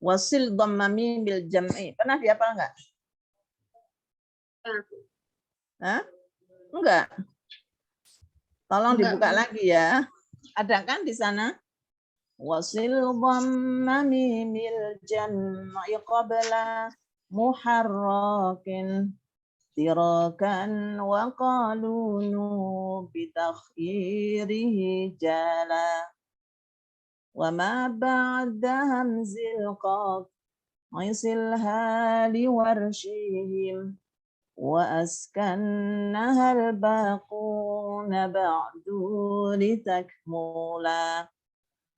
Wasil dhammami bil jam'i. Pernah dihafal enggak? Hah? Enggak. Tolong dibuka lagi ya. Ada kan di sana? Wasil dhammami bil jam'i qabla muharrakin tirakan wa qalunu bitakhirihi jala. وما بعد همز القاف عصلها لورشهم وأسكنها الباقون بعد لتكملا.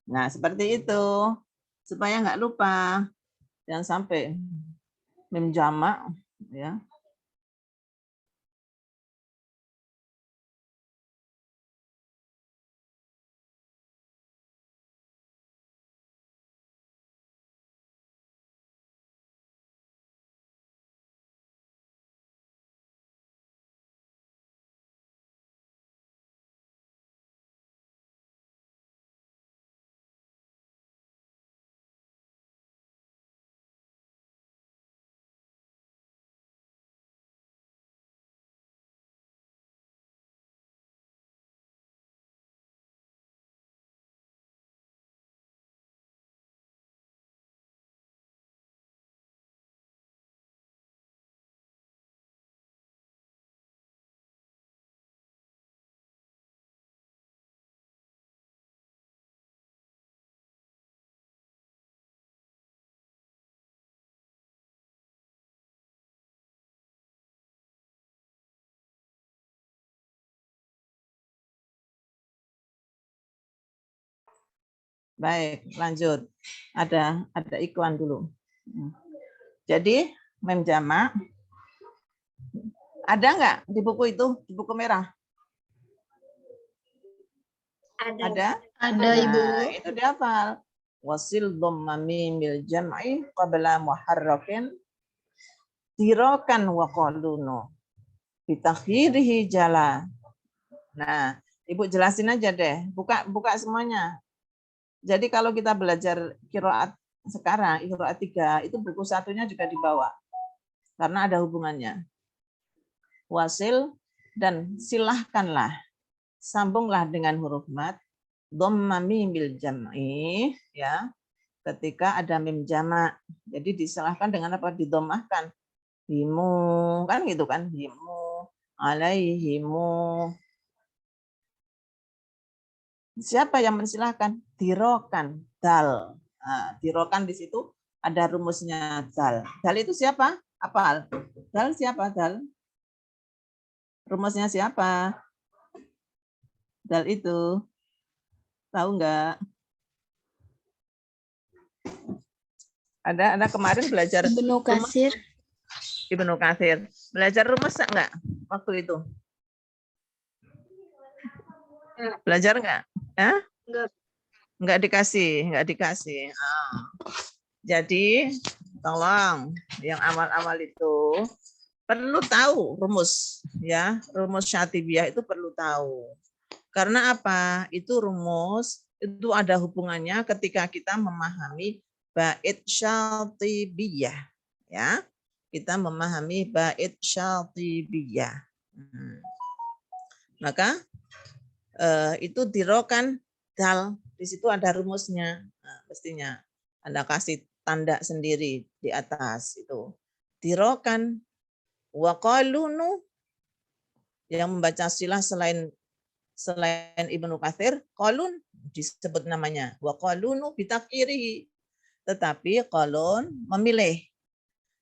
Nah, seperti itu. Supaya nggak lupa. Jangan sampai mim jamak ya. Baik, lanjut. Ada iklan dulu. Jadi, mem jamak ada nggak di buku itu, di buku merah? Ada? Ada, Ibu. Nah, itu dihafal. Wasil dhammami mil jam'i qabla muharrakin tirakan wa qalunu bitakhirihi jala. Nah, Ibu jelasin aja deh. Buka semuanya. Jadi kalau kita belajar qiraat sekarang, qiraat 3, itu buku satunya juga dibawa. Karena ada hubungannya. Wasil dan silahkanlah, sambunglah dengan huruf mat, dhammami bil jam'i, ya, ketika ada mim jamak. Jadi disilahkan dengan apa? Didomahkan. Himu, kan gitu kan? Himu, alaihimu. Siapa yang mensilahkan? Tirokan, dal. Nah, tirokan di situ ada rumusnya dal. Dal itu siapa? Apal? Dal siapa? Dal? Rumusnya siapa? Dal itu. Tahu nggak? Ada kemarin belajar Ibnu Katsir. Ibnu Katsir. Belajar rumus nggak waktu itu? Belajar nggak? Ya? Nggak dikasih. Jadi tolong yang awal-awal itu perlu tahu rumus, ya, rumus Syatibiyah itu perlu tahu. Karena apa? Itu rumus itu ada hubungannya ketika kita memahami bait Syatibiyah, ya. Kita memahami bait Syatibiyah. Maka itu dirokan dal, di situ ada rumusnya. Nah, mestinya Anda kasih tanda sendiri di atas itu. Dirokan wa qalunu, yang membaca silah selain Ibnu Katsir, qalun disebut namanya wa qalunu bitakirihi. Tetapi qalun memilih,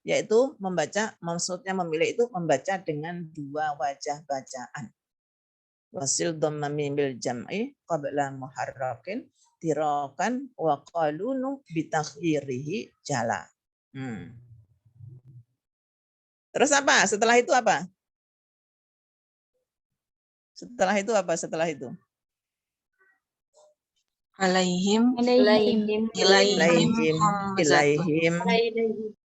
yaitu membaca, maksudnya memilih itu membaca dengan dua wajah bacaan. Wasil dhammami bil jam'i qabla muharrakin tirakan wa qalunu bitakhirihi jala. Terus apa? Setelah itu apa? Alaihim.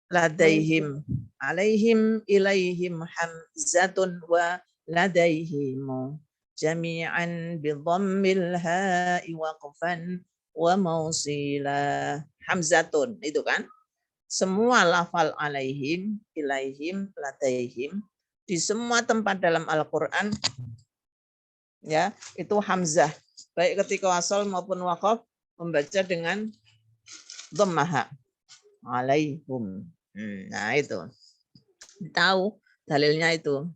Ladaihim. Alaihim hamzatun wa ladaihimu. Jami'an bidhammil ha'i waqfan wa mausila. Hamzatun, itu kan? semua lafal alaihim, ilaihim, ladaihim, di semua tempat dalam Al-Quran, ya, itu hamzah. Baik ketika wasal maupun waqaf membaca dengan dhammah. Alaihum. Nah itu. Tahu dalilnya itu.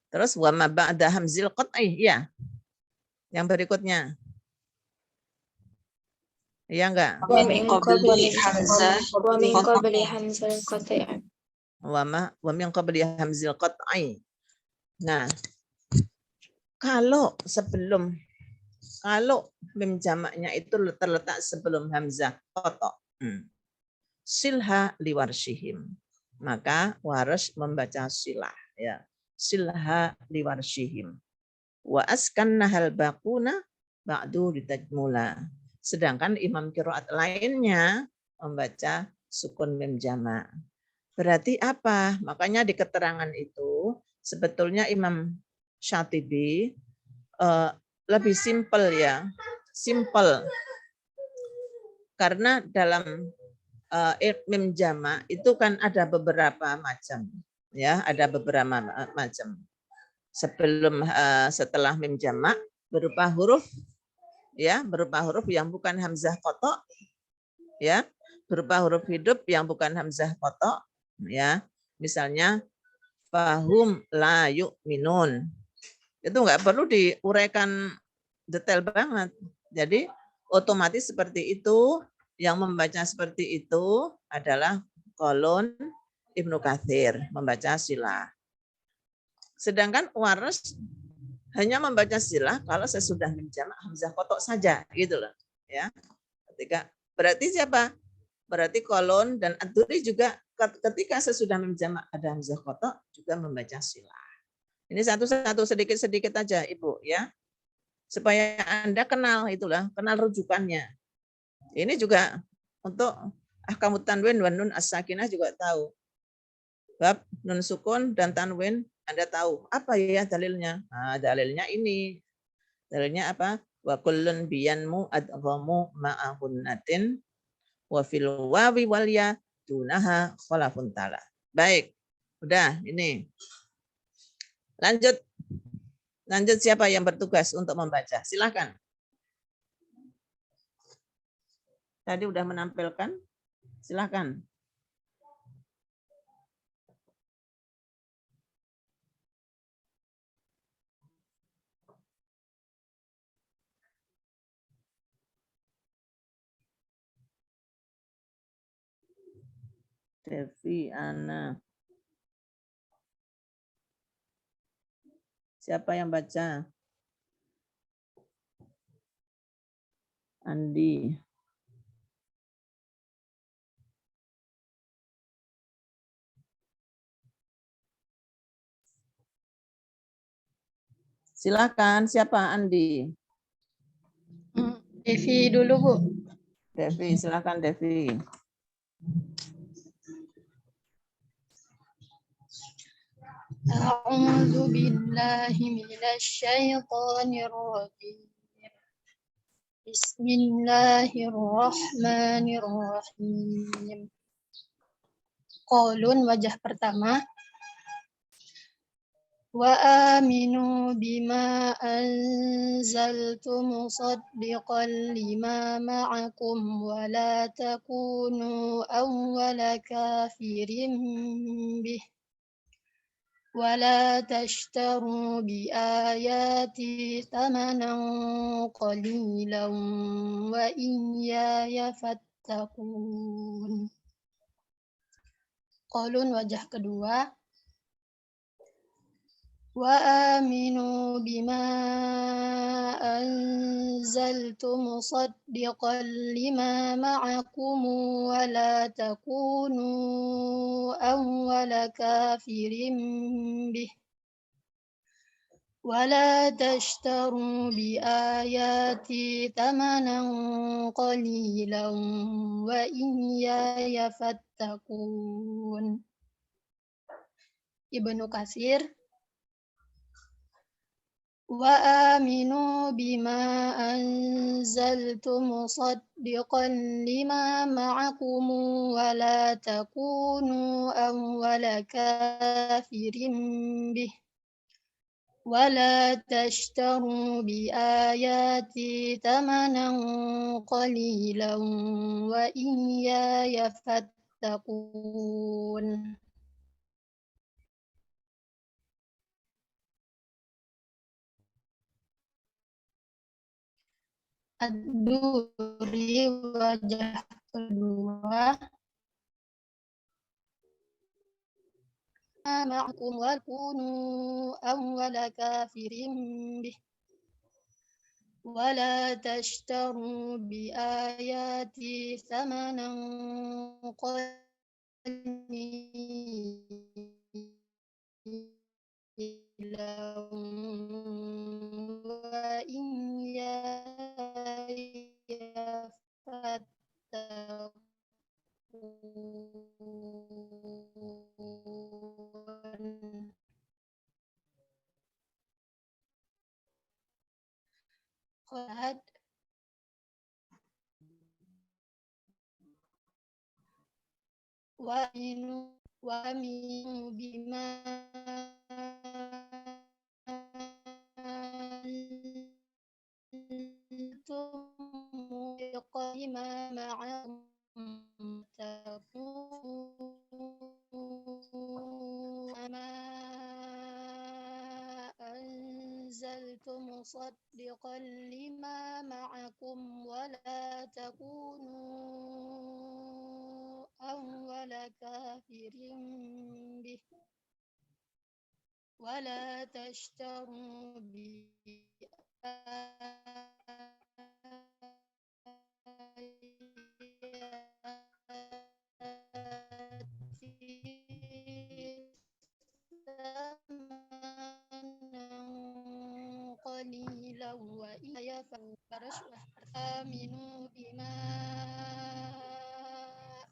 Terus wa ma ba'da hamzil qat'i, ya. Yang berikutnya. Iya enggak? Wa min qabli hamzah Wa min qat'i. qabli hamzah qat'i. Wa min qabli hamzil qat'i. Nah, kalau mim jamaknya itu terletak sebelum hamzah qata'. Silha liwarshihim. Maka waras membaca silah, ya. Silha liwarshihim. Wa askannahal baquna ba'du litajmula. Sedangkan imam qiraat lainnya membaca sukun mim jamak. Berarti apa? Makanya di keterangan itu sebetulnya Imam Syatibi lebih simpel, ya. Simpel. Karena dalam mim jamak itu kan ada beberapa macam, ya, ada beberapa macam. Setelah mim jamak berupa huruf, ya, berupa huruf yang bukan hamzah qata', ya, berupa huruf hidup yang bukan hamzah qata', ya. Misalnya fahum la yu'minun. Itu enggak perlu diuraikan detail banget. Jadi otomatis seperti itu. Yang membaca seperti itu adalah Qalun Ibnu Katsir, membaca silah. Sedangkan Waras hanya membaca silah kalau sesudah mim jamak hamzah qata' saja, gitu loh, ya. Berarti siapa? Berarti Qalun dan Ad-Duri juga ketika sesudah mim jamak ada hamzah qata' juga membaca silah. Ini satu-satu sedikit-sedikit aja, Ibu, ya. Supaya Anda kenal itulah, kenal rujukannya. Ini juga untuk ahkamut tanwin wa nun as-sakinah juga tahu. Bab nun sukun dan tanwin Anda tahu. Apa ya dalilnya? Nah, dalilnya ini. Dalilnya apa? Wa kullun biyanmu adghamu ma'ahunnatin wa fil wawi wal ya dunaha khalafun tala. Baik. Udah, ini. Lanjut. Lanjut, siapa yang bertugas untuk membaca? Silakan. Tadi udah menampilkan. Silakan. Devi, Ana. Siapa yang baca? Andi. Silakan, siapa Andi? Devi dulu, Bu. Devi, silakan Devi. A'udzu billahi minasy syaithanir rajim. Bismillahirrahmanirrahim. Qalun wajah pertama. Wa aminu bima anzaltu musaddiqan lima ma'akum wa la takunu awwala kafirin bih wa la tashtaru bi ayati thamanan qalilan wa iyaya fattaqun. Qalun wajah kedua. Wa aminu bima anzaltu musaddiqan lima ma'akum wa la takunu awwala kafirin bih wa la tashtaru bi ayati thamanan qalilan wa iyaya fattaqun. Ibnu Katsir. وآمنوا بما أنزلت مصدقا لما معكم ولا تكونوا أول كافر به ولا تشتروا بآياتي ثمنا قليلا وإياي فاتقون. Ad-Duri wajah kedua. Ma'akum wa kunu awwala kafirin bih. ولا تشتروا بآياتي ثمنا قليلا وإياي فاتقون. Qad وَآمِنُوا بِمَا أَنزَلْتُ مُصَدِّقًا لِمَا مَعَكُمْ تَكُونُوا مَا أَنزَلْتُ مُصَدِّقًا لِمَا مَعَكُمْ وَلَا تَكُونُوا أَوَّلَ كَافِرٍ بِهِ وَلَا تَشْتَرُوا قليلا وإياي فآمنوا بما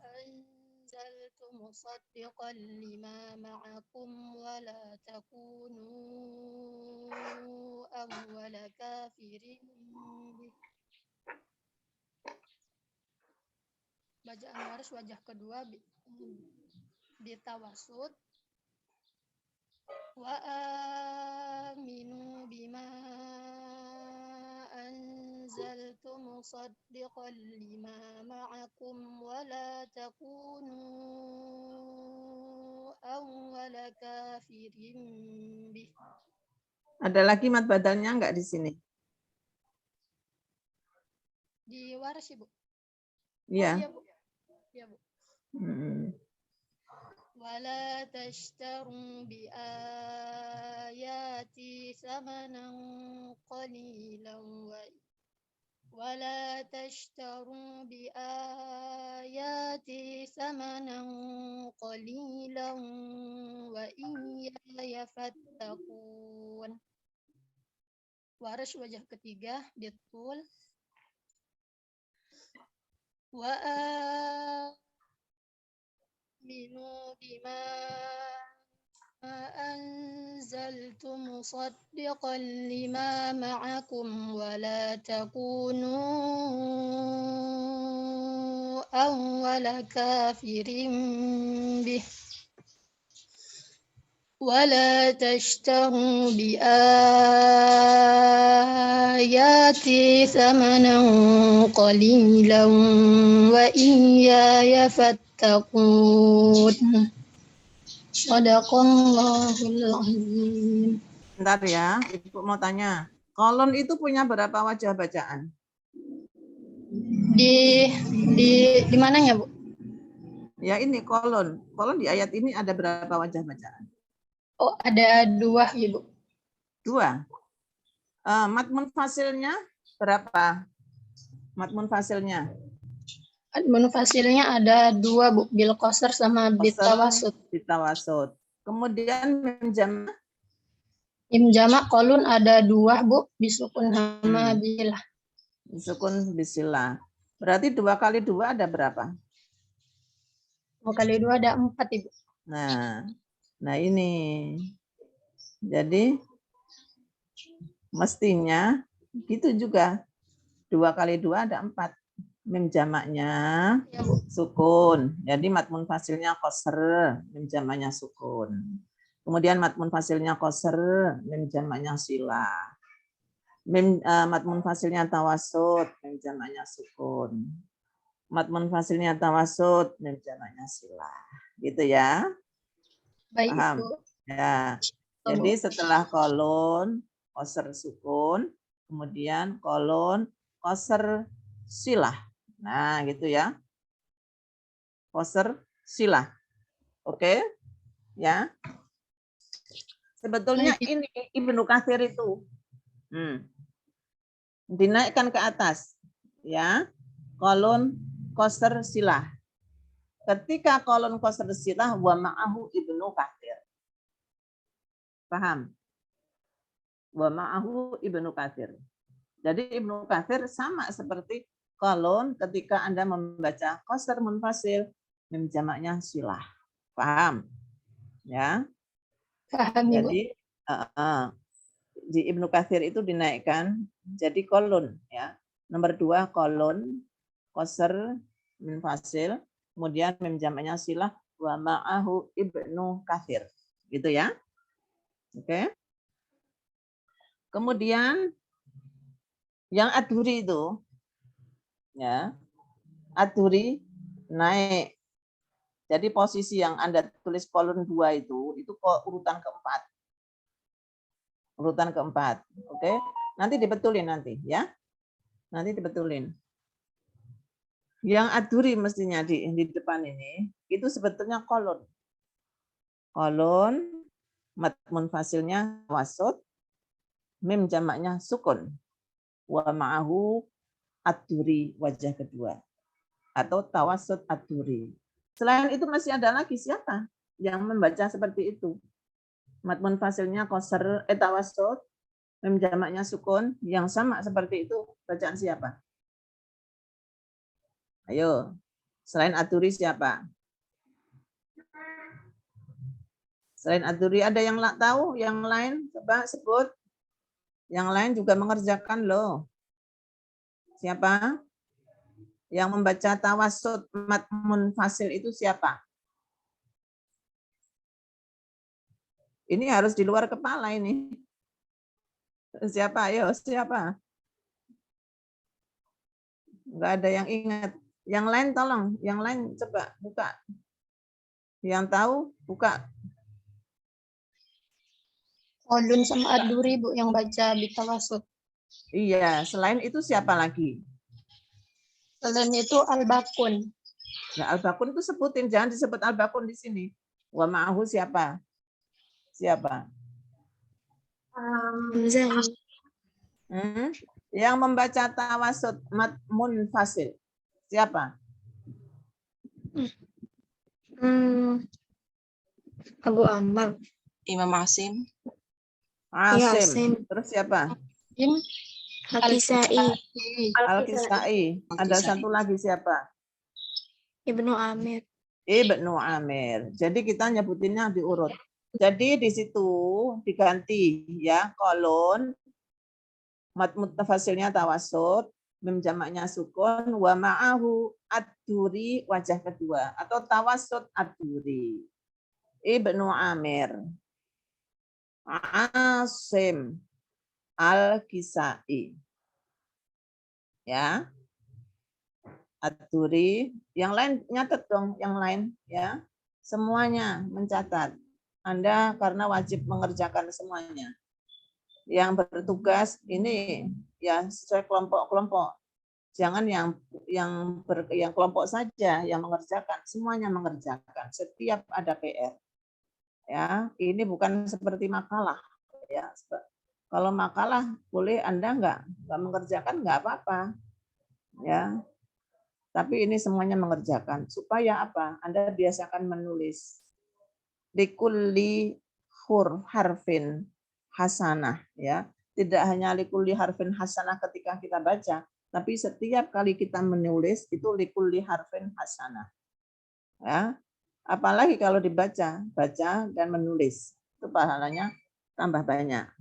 أنزلت مصدقا لما معكم ولا تكونوا أول كافر به. Bacaan waris wajah kedua ditawasud. Wa aminu bima anzaltu musaddiqan lima ma'akum wa la takunu awwala kafirin bih. Ada lagi mat badalnya enggak di sini? Di waris, Ibu? Iya. Oh, iya, Bu. Iya, Bu. ولا تشتروا بآياتي ثمنا قليلا ولا تشتروا بآياتي ثمنا قليلا وإياي فاتقون. Waris wajah ketiga betul. وآمنوا بما أنزلت مصدقا لما معكم ولا تكونوا أول كافر به ولا تشتروا بآياتي ثمنا قليلا وإياي فاتقون. Shadaqallahul azim. Bentar ya, Ibu mau tanya. Kolon itu punya berapa wajah bacaan? Di mananya, Bu? Ya ini kolon. Kolon di ayat ini ada berapa wajah bacaan? Oh, ada 2, Ibu. 2. Mat munfasilnya berapa? Mat munfasilnya? Munfasilnya ada 2, Bu. Bil qasar sama bitawasud. Bitawasud. Kemudian mim jamak? Mim jamak kolun ada 2, Bu. Bisukun sama bilah. Bisukun bisilah. Berarti 2 kali 2 ada berapa? 2 kali 2 ada 4, Ibu. Nah ini. Jadi Mestinya gitu juga. 2 kali 2 ada 4. Mim jamaknya Ya, Bu. sukun. Jadi mat munfasilnya qasr, mim jamaknya sukun. Kemudian mat munfasilnya qasr, mim jamaknya silah. Mat munfasilnya tawassut, mim jamaknya sukun. Mat munfasilnya tawassut, mim jamaknya silah. Gitu ya. Baik, Paham? Bu. Ya. Oh, Jadi Bu. setelah kolon qasr sukun, kemudian kolon qasr silah. Nah, gitu ya. Qasr silah. Oke? Ya. Sebetulnya Baik. ini Ibnu Katsir itu dinaikkan ke atas, ya. Kolon qasr silah. Ketika kolon qasr silah wa ma'ahu Ibnu Katsir. Paham? Wa ma'ahu Ibnu Katsir. Jadi Ibnu Katsir sama seperti kolon ketika Anda membaca qasr munfasil, mim jamaknya silah. Paham? Ya. Paham, Ibu. Jadi di Ibnu Katsir itu dinaikkan jadi kolon, ya. Nomor 2 kolon qasr munfasil, kemudian mim jamaknya silah wa ma'ahu Ibnu Katsir. Gitu ya. Oke. Kemudian yang adhuri itu, ya, adhuri naik. Jadi posisi yang Anda tulis kolon 2 itu urutan keempat. Urutan keempat. Oke. Nanti dibetulin nanti, ya. Nanti dibetulin. Yang adhuri mestinya di depan ini itu sebetulnya kolon. Kolon mat munfasilnya wasut, mim jamaknya sukun. Wa ma'ahu adhuri wajah kedua atau tawassut adhuri. Selain itu masih ada lagi siapa yang membaca seperti itu? Mat munfasilnya qasr tawassut, mim jamaknya sukun yang sama seperti itu bacaan siapa? Ayo. Selain adhuri siapa? Selain adhuri ada yang tahu? Yang lain coba sebut. Yang lain juga mengerjakan loh. Siapa? Yang membaca tawassut mat munfasil itu siapa? Ini harus di luar kepala ini. Siapa? Ayo, siapa? Enggak ada yang ingat. Yang lain tolong, yang lain coba buka. Yang tahu buka. Kolun sama adhuri, Bu, yang baca bitawasut. Iya, selain itu siapa lagi? Selain itu al-bakun. Ya, al-bakun itu sebutin, jangan disebut al-bakun di sini. Wa ma'ahu siapa? Siapa? Yang membaca tawassut mat munfasil. Siapa? Abu Ammar. Imam Asim. Iya, Asim. Asim. Terus siapa? Al-Kisai. Al-Kisai. Ada satu lagi siapa? Ibnu Amir. Ibnu Amir. Jadi kita nyebutinnya diurut. Jadi di situ diganti ya kolon mat muttafasilnya tawassut, mim jamaknya sukun, wa ma'ahu ad-duri wajah kedua atau tawassut ad-duri. Ibnu Amir. Asim Al-Kisai. Ya. Ad-duri, yang lain nyatet dong, yang lain ya. Semuanya mencatat. Anda karena wajib mengerjakan semuanya. Yang bertugas ini ya sesuai kelompok-kelompok. Jangan yang kelompok saja yang mengerjakan, semuanya mengerjakan. Setiap ada PR. Ya, ini bukan seperti makalah ya. Kalau makalah boleh Anda nggak mengerjakan nggak apa-apa. Ya. Tapi ini semuanya mengerjakan. Supaya apa? Anda biasakan menulis. Likulli harfin hasanah. Ya. Tidak hanya likulli harfin hasanah ketika kita baca, tapi setiap kali kita menulis itu likulli harfin hasanah. Ya. Apalagi kalau baca dan menulis. Itu pahalanya tambah banyak.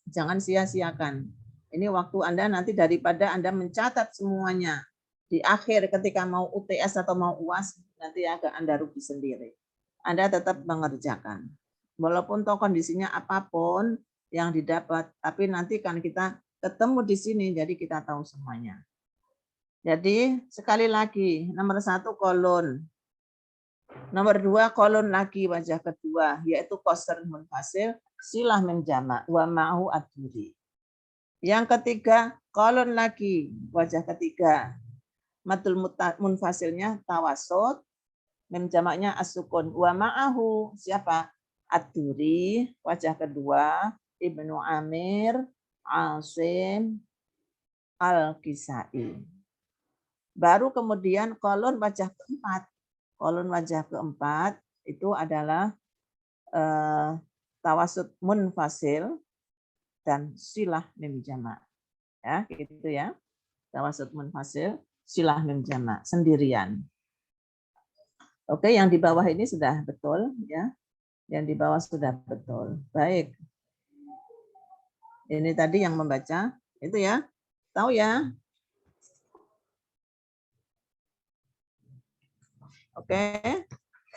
Jangan sia-siakan. Ini waktu Anda nanti daripada Anda mencatat semuanya di akhir ketika mau UTS atau mau UAS, nanti agak Anda rugi sendiri. Anda tetap mengerjakan. Walaupun toh kondisinya apapun yang didapat, tapi nanti kan kita ketemu di sini, jadi kita tahu semuanya. Jadi sekali lagi, nomor 1 kolon. Nomor 2 kolon lagi wajah kedua, yaitu qasr munfasil, silah menjamak, wa ma'hu ad-duri. Yang ketiga, kolon lagi wajah ketiga. Madul munfasilnya tawasud, mem jamaknya as-sukun. Wa ma'ahu siapa? Ad-duri, wajah kedua, Ibnu Amir, Asim, Al-Kisai. Baru kemudian kolon wajah keempat. Kolon wajah keempat itu adalah tawasud munfasil dan silah mim jamak. Ya, gitu ya. Tawasud munfasil, silah mim jamak sendirian. Oke, yang di bawah ini sudah betul ya. Yang di bawah sudah betul. Baik. Ini tadi yang membaca itu ya. Tahu ya? Oke.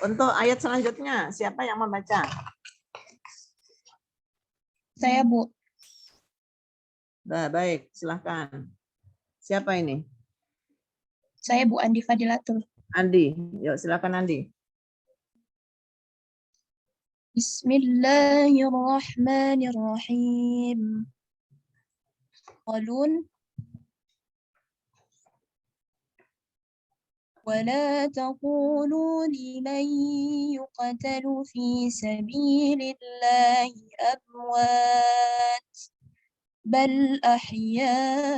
Untuk ayat selanjutnya, siapa yang membaca? Saya, Bu. Nah, baik, silahkan. Siapa ini? Saya, Bu Andi Fadilatul. Andi. Yuk, silakan Andi. Bismillahirrahmanirrahim. Qalun ولا تقولوا لمن يقتل في سبيل الله أموات بل أحياء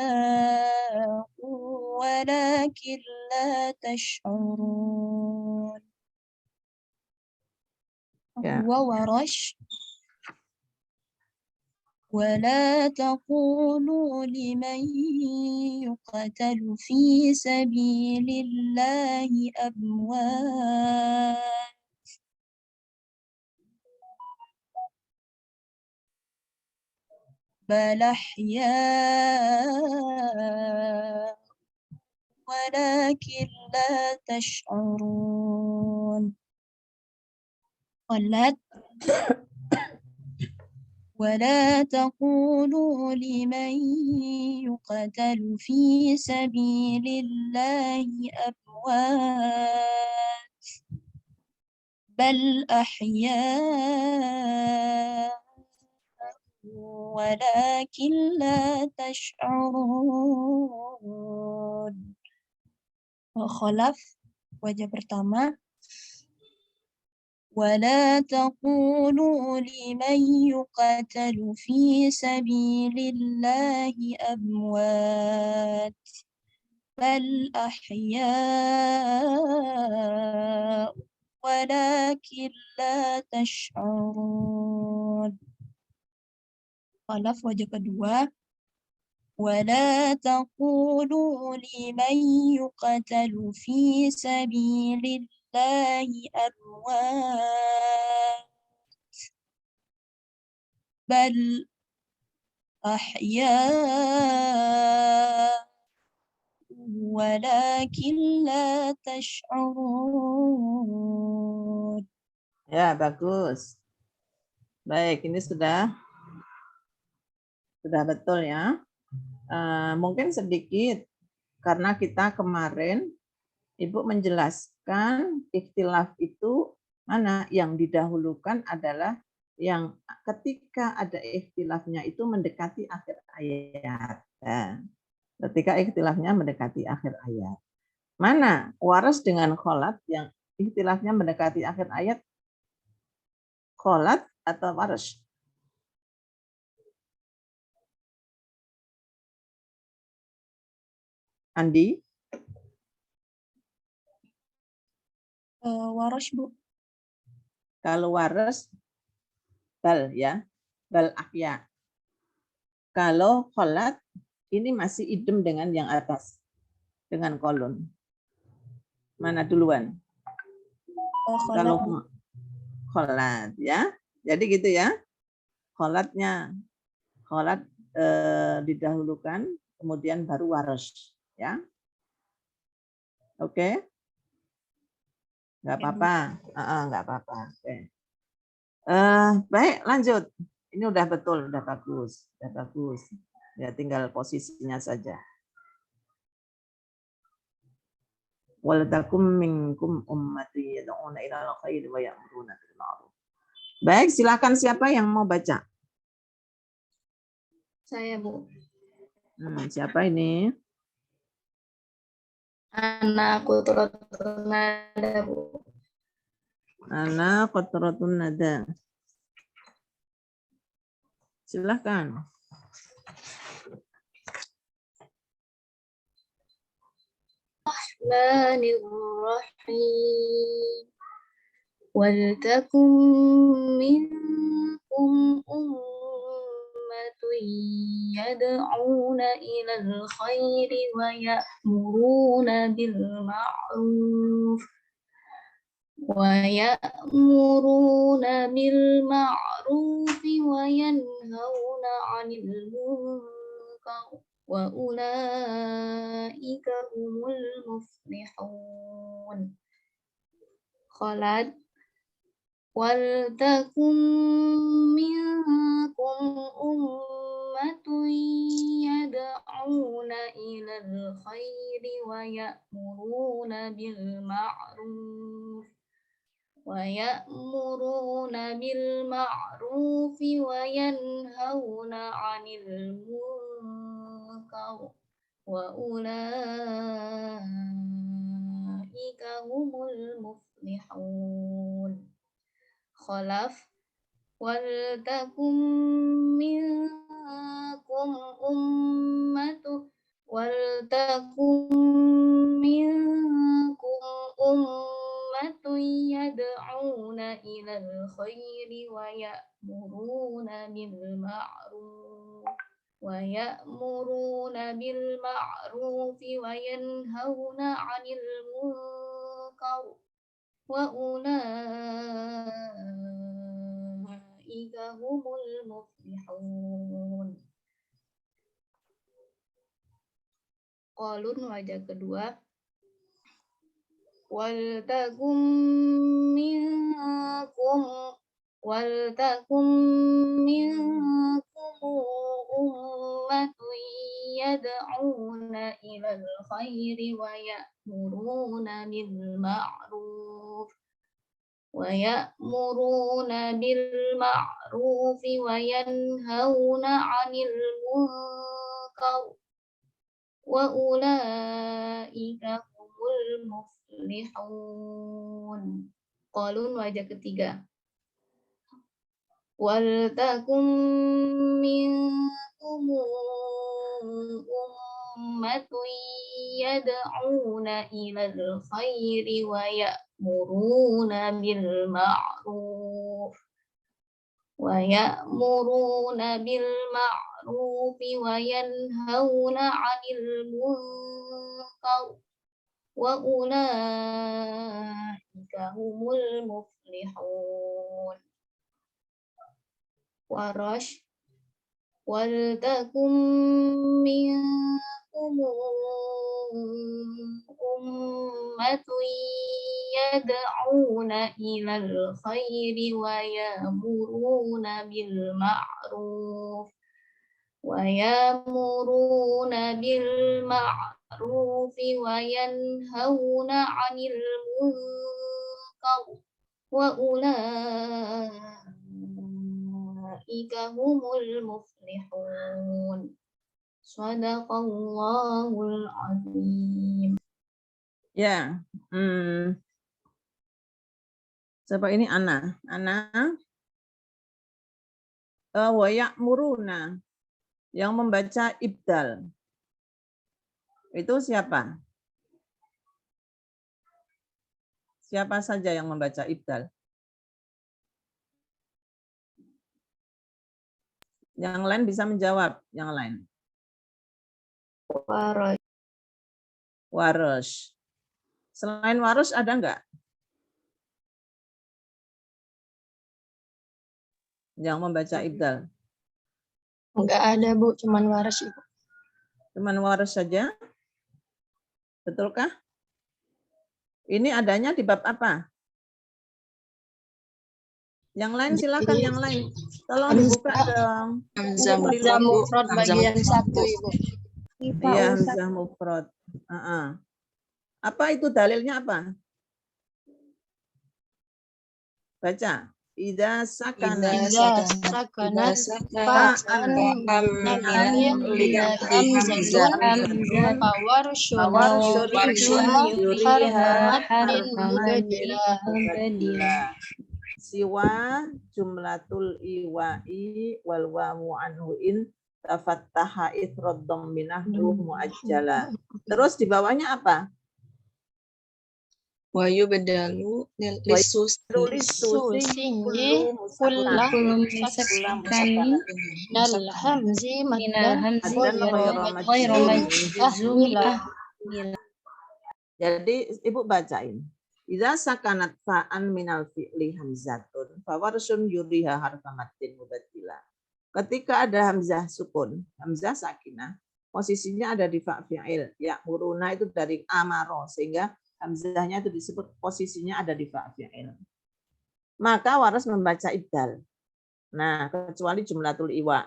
ولكن لا تشعرون. Ya. وورش ولا تقولوا لمن يقتل في سبيل الله أموات بل أحياء ولكن لا تشعرون. ولا تقولوا لمن يقتل في سبيل الله أموات بل أحياء ولكن لا تشعرون. Kholaf wajah pertama. ولا تقولوا لمن يقتل في سبيل الله أموات بل أحياء ولكن لا تشعرون. Khalaf wajah kedua. ولا تقولوا لمن يقتل في سبيل الله أموات بل أحياء ولكن لا تشعرون. Ya, bagus. Baik, ini sudah betul ya. Mungkin sedikit karena kita kemarin Ibu menjelaskan ikhtilaf itu mana yang didahulukan adalah yang ketika ada ikhtilafnya itu mendekati akhir ayat. Nah, ketika ikhtilafnya mendekati akhir ayat. Mana waras dengan kholat yang ikhtilafnya mendekati akhir ayat? Kholat atau waras? Andi? Waras, Bu. Kalau waras, bal ya, bal ahya. Kalau kholat, ini masih idem dengan yang atas, dengan kolon. Mana duluan? Kalau kholat ya, jadi gitu ya. Kholatnya Kholat didahulukan, kemudian baru waras, ya. Oke? Nggak apa-apa. Nggak apa-apa. Oke. Baik, lanjut. Ini udah betul, udah bagus, udah bagus. Ya, tinggal posisinya saja. Waltakum minkum ummati yad'una ilal khairi wa ya'muruna bil ma'ruf. Baik, silakan siapa yang mau baca? Saya, Bu. Siapa ini? Anakku turut nada, Bu. Ana qatratun nada. Silakan. Bismillahirrahmanirrahim. Waltakum minkum ummatun yad'una ilal khairi wa ya'muruna bil ma'ruf wa yanhauna 'anil munkar wa ulaika humul muflihun. Qalat waltakum minkum ummatun yad'una ilal khairi wa ya'muruna bil ma'ruf wa yanhauna 'anil munkar wa ulaika humul muflihun. Khalaf waltakum minkum ummatun yad'una ilal khairi wa ya'muruna bil ma'ruf wa yanhauna 'anil munkar wa ulaika humul muflihun. Qalun wajah kedua. Waltakum minkum ummatun yad'una ilal khairi wa ya'muruna bil ma'ruf wa yanhauna 'anil munkar wa ulaika humul muflihun. Qalun wajah ketiga. Waltakum minkum ummatun yad'una ilal khairi wa ya'muruna bil ma'ruf wa yanhauna 'anil munkar wa ulaika humul muflihun. Warash waltakum minkum ummatun yad'una ilal khairi wa ya'muruna bil ma'ruf wa yanhauna 'anil munkar wa ulaika humul muflihun. Shadaqallahul azim. Ya. Siapa ini? Ana. Wa ya'muruna. Yang membaca ibdal. Itu siapa? Siapa saja yang membaca ibdal? Yang lain bisa menjawab. Yang lain. Warosh. Selain warosh ada enggak? Yang membaca ibdal. Enggak ada, Bu. Cuman waras, Ibu. Cuman waras saja? Betulkah? Ini adanya di bab apa? Yang lain silakan, yang lain. Tolong dibuka dong. Hamzah Hamzah mufrad, Bu. mufrad bagian 1, Ibu. Iya, hamzah mufrad. Apa itu dalilnya apa? Baca. Idza sakana Idza sakanat fa'an hamzatun fawarshun yuriha harfamatin siwa jumlatul iwa'i wal wamu anhu in tafattaha ithrad dhamminahu muajjala. Terus di bawahnya apa? Wa yubdalu lisus susinji kullah musakkani minal hamzi maddan ghairu majzulah. Jadi Ibu bacain. Idza sakanat fa'an minal fi'li hamzatun fawarsun yuriha harfamatin mubaddila. Ketika ada hamzah sukun, hamzah sakinah, posisinya ada di fa' fi'il. Ya, muruna itu dari amaro sehingga hamzahnya itu disebut posisinya ada di fa' fi'il. Maka waras membaca ibdal. Nah, kecuali jumlatul iwa.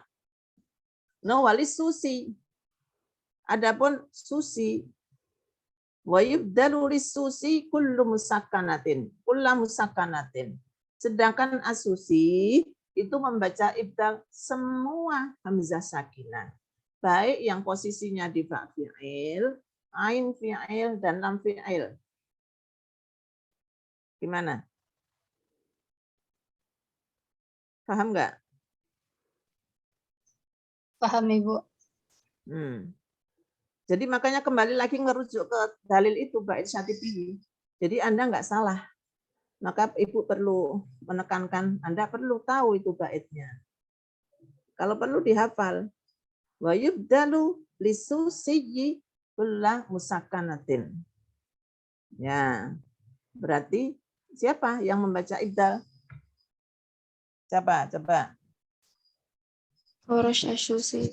No wali susi. Adapun susi wa yubdalu lisusi kullu musakkanatin. Kullu musakkanatin. Sedangkan asusi itu membaca ibdal semua hamzah sakinah. Baik yang posisinya di fa' fi'il, ain fi'il, dan lam fi'il. Gimana? Paham nggak? Paham, Ibu. Jadi makanya kembali lagi ngerujuk ke dalil itu bait Syatibi. Jadi Anda nggak salah. Maka Ibu perlu menekankan, Anda perlu tahu itu baitnya. Kalau perlu dihafal. Wa yubdalu lisusiyyi kullah musakkanatin. Ya. Berarti siapa yang membaca ibdal? Siapa? Coba. Waras asusi.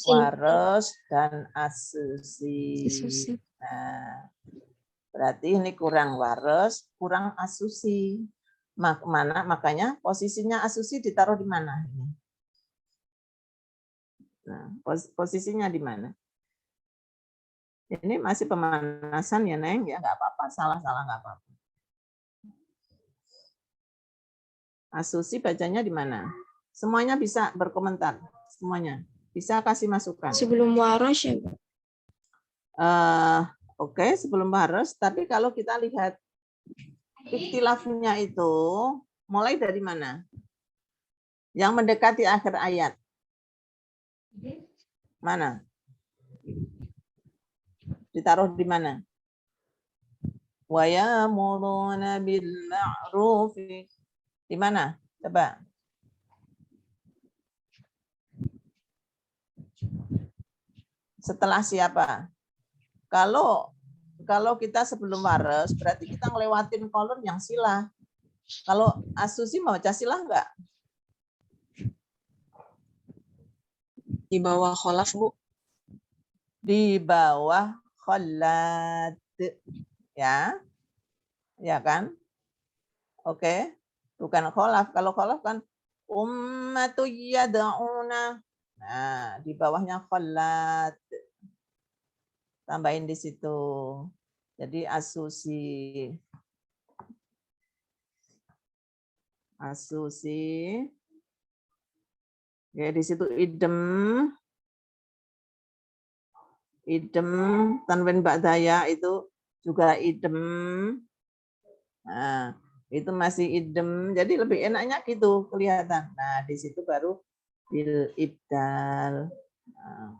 Waras dan asusi. Nah, berarti ini kurang waras, kurang asusi. Makanya posisinya asusi ditaruh di mana? Nah, posisinya di mana? Ini masih pemanasan ya, Neng? Ya nggak apa-apa, salah-salah nggak apa-apa. Asusi bacanya di mana? Semuanya bisa berkomentar, semuanya bisa kasih masukan. Sebelum waras ya. Oke, sebelum waras. Tapi kalau kita lihat ikhtilafnya itu mulai dari mana? Yang mendekati akhir ayat. Mana? Ditaruh di mana? Wa ya'muruna bil ma'ruf. Di mana? Coba. Setelah siapa? Kalau kita sebelum waras, berarti kita ngelewatin kolon yang silah. Kalau asusi mau baca silah enggak? di bawah kholaf, Bu. Di bawah kholad. Ya. Ya kan? Oke. Bukan kholaf. Kalau kholaf kan ummatu yad'una. Nah, di bawahnya kholad. Tambahin di situ. Jadi asusi. Asusi. Ya, di situ idem. Idem, tanwin ba'daya itu juga idem. Nah, itu masih idem. Jadi lebih enaknya gitu kelihatan. Nah, di situ baru bil ibdal. Nah,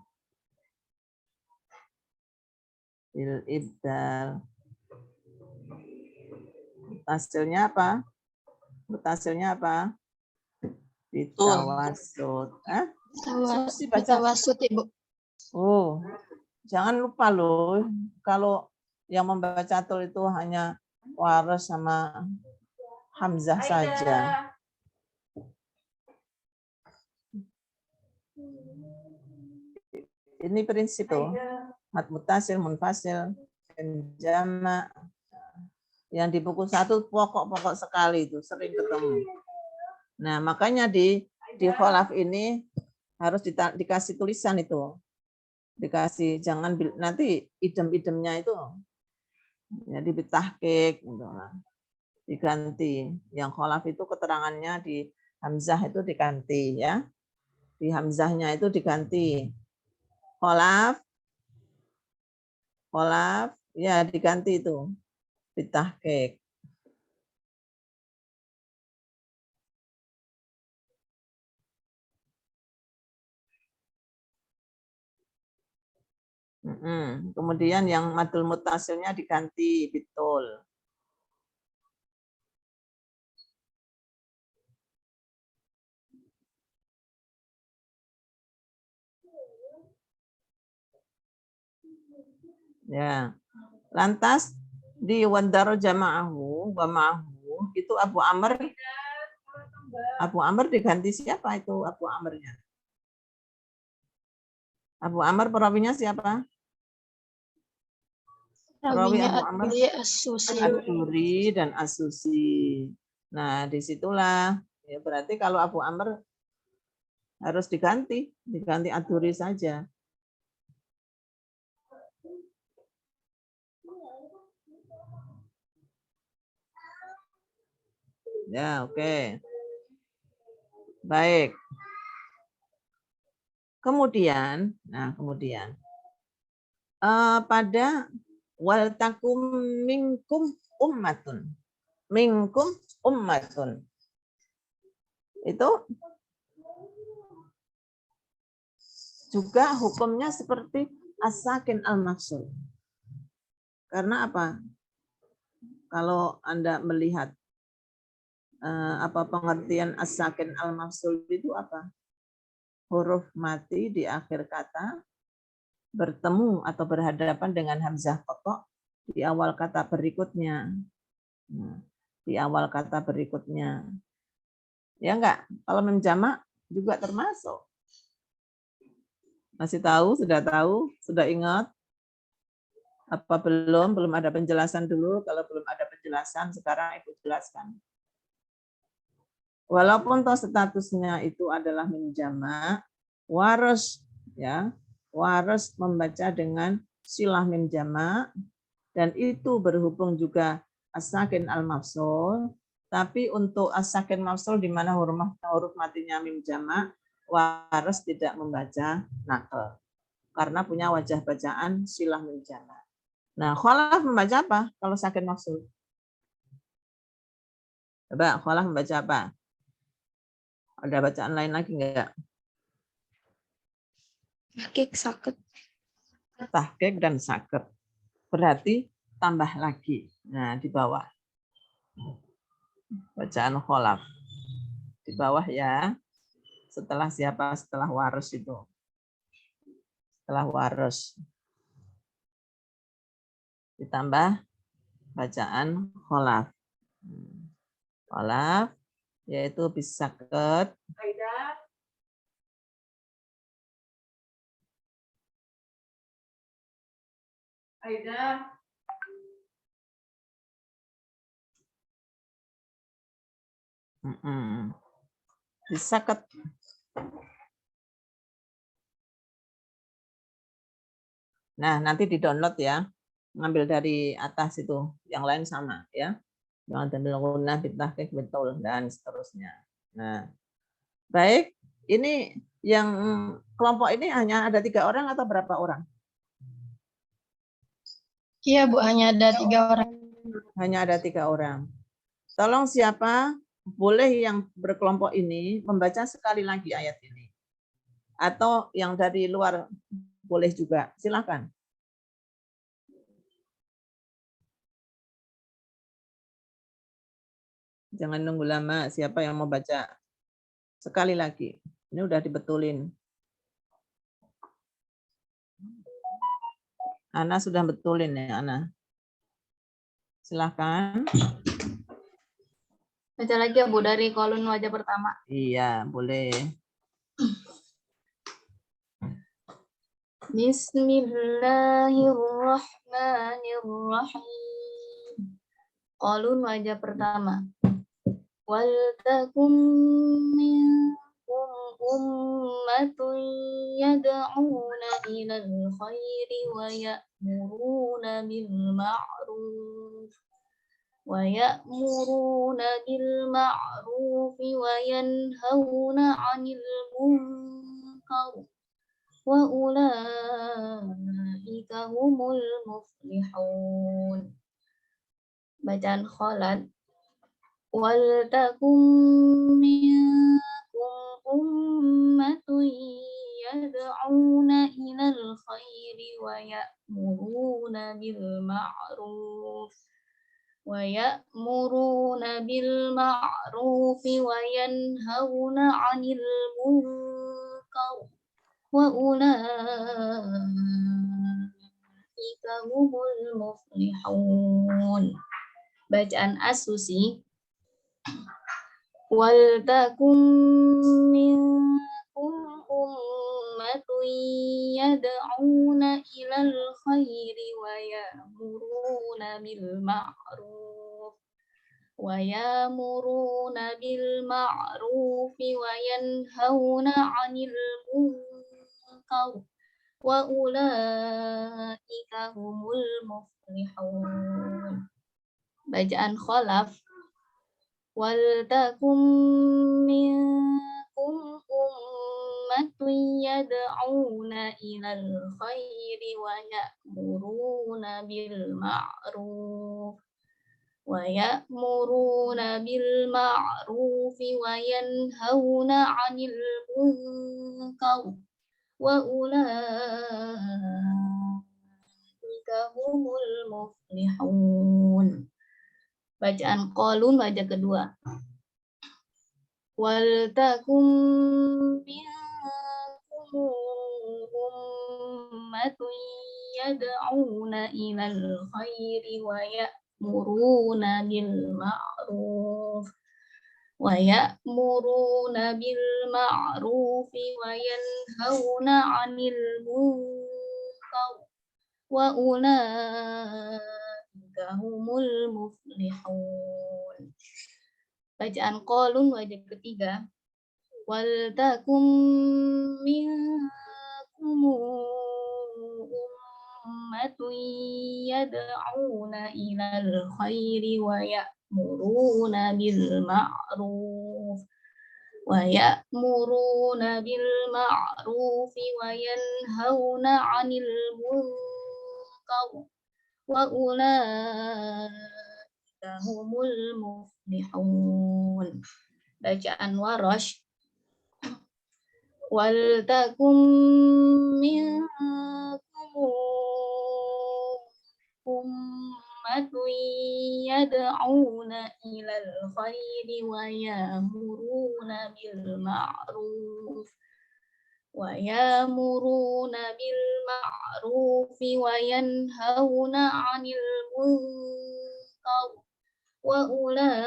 bil ibdal. Hasilnya apa? Hasilnya apa? Ditawasud. Susi baca. Tawasud, Ibu. Oh, jangan lupa loh. Kalau yang membaca tul itu hanya waras sama hamzah saja. Ini prinsip tuh. Mad mutasil, munfasil, jama. Yang di buku 1 pokok-pokok sekali itu, sering ketemu. Nah, makanya di kholaf ini harus dikasih tulisan itu. Dikasih, jangan nanti idem-idemnya itu. Jadi ditahqiq gitu. Diganti. Yang kholaf itu keterangannya di hamzah itu diganti ya. Di hamzahnya itu diganti. Kholaf ya diganti itu. Ditahqiq. Kemudian yang madul mutasilnya diganti betul. Ya. Lantas di wadaro jama'ahu wa ma'ahu itu Abu Amr diganti siapa itu Abu Amrnya? Abu Amr perawinya siapa? Perawi Rawinya Abu Amr As-Susi. Ad-Duri dan As-Susi. Nah, disitulah ya berarti kalau Abu Amr harus diganti Ad-Duri saja. Ya, oke. Baik. Kemudian pada wal takum minkum ummatun. Itu juga hukumnya seperti as-sakin al-mafsul. Karena apa? Kalau Anda melihat apa pengertian as-sakin al-mafsul itu apa? Huruf mati di akhir kata bertemu atau berhadapan dengan hamzah qata di awal kata berikutnya. Di awal kata berikutnya. Ya enggak? Kalau mem jamak juga termasuk. Masih tahu? Sudah ingat? Apa belum? Belum ada penjelasan dulu. Kalau belum ada penjelasan, sekarang ikut jelaskan. Walaupun toh statusnya itu adalah mim jamak, waras ya, waras membaca dengan silah mim jamak dan itu berhubung juga as-sakin al-mafsul, tapi untuk as-sakin mafsul di mana huruf matinya mim jamak, waras tidak membaca naql karena punya wajah bacaan silah mim jamak. Nah, kholaf membaca apa kalau sakin mafsul? Coba kholaf membaca apa? Ada bacaan lain lagi enggak? Tahqiq sakit. Tahqiq dan saket. Berarti tambah lagi. Nah, di bawah. Bacaan kholaf. Di bawah ya. Setelah siapa? Setelah waras itu. Setelah waras. Ditambah bacaan kholaf. Kholaf yaitu bisaket. Aida. Disaket. Nah, nanti di-download ya. Ngambil dari atas itu. Yang lain sama ya. Jangan ambil gunnah, bitahqiq, betul dan seterusnya. Nah, baik. Ini yang kelompok ini hanya ada 3 orang atau berapa orang? Iya, Bu, hanya ada 3 orang. Hanya ada 3 orang. Tolong siapa boleh yang berkelompok ini membaca sekali lagi ayat ini. Atau yang dari luar boleh juga. Silakan. Jangan nunggu lama. Siapa yang mau baca? Sekali lagi. Ini udah dibetulin. Ana sudah betulin ya, Ana. Silakan. Baca lagi ya Bu dari kolon wajah pertama. Iya, boleh. Bismillahirrahmanirrahim. Qalun wajah pertama. Wal takum minkum ummatun yad'una ilal khairi wa ya'muruna bil ma'ruf wa yanhauna 'anil munkar wa ulaika humul muflihun. Bacaan Khalad. Wal takum minkum ummatun yad'una ilal khairi wa ya'muruna bil ma'ruf wa yanhauna 'anil munkar wa ulaika humul muflihun. Bacaan As-Susi. Wal takum minkum ummatun yad'una ilal khairi wa ya'muruna bil ma'ruf wa yanhauna 'anil munkar wa ulaika humul muflihun. Bacaan Khalaf. Wal takum minkum ummatun yad'una ilal khairi wa ya'muruna bil ma'ruf wa yanhauna 'anil munkar wa ulaika humul muflihun. Bacaan Qalun wajah kedua. Wal takum minkum ummatun yad'una ilal khairi wa ya'muruna bil ma'ruf wa yanhauna 'anil munkar wa ulaika humul muflihun. Bacaan Qalun wajah ketiga. Wal takum minkum ummatun yad'una ilal khairi wa ya'muruna bil ma'ruf wa yanhauna 'anil munkar wa ulaika humul muflihun. Bacaan Warash. Wal takum minkum ummatun yad'una ilal khairi wa ya'muruna bil ma'ruf wa yanhauna 'anil munkar wa ulaika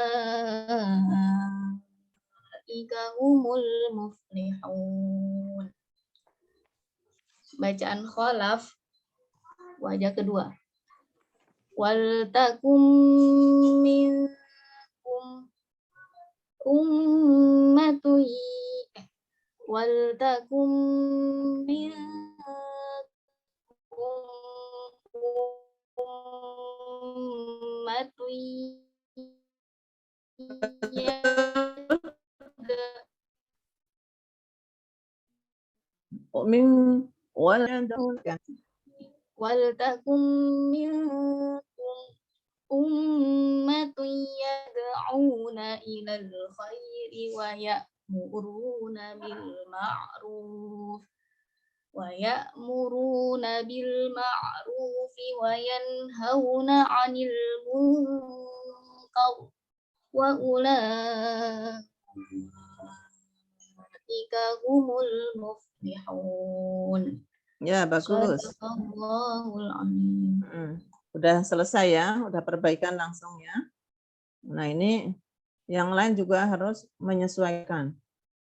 humul muflihun. Bacaan Khalaf wajah kedua. Wal takum minkum ummatun Min wal wal takum minkum ummatun yad'una ilal khairi wa ya'muruna bil ma'ruf wa yanhauna 'anil munkar wa ulaika humul muflihun. Ya, bagus. Shadaqallahul azim. Udah selesai ya, udah perbaikan langsung ya. Nah, ini yang lain juga harus menyesuaikan,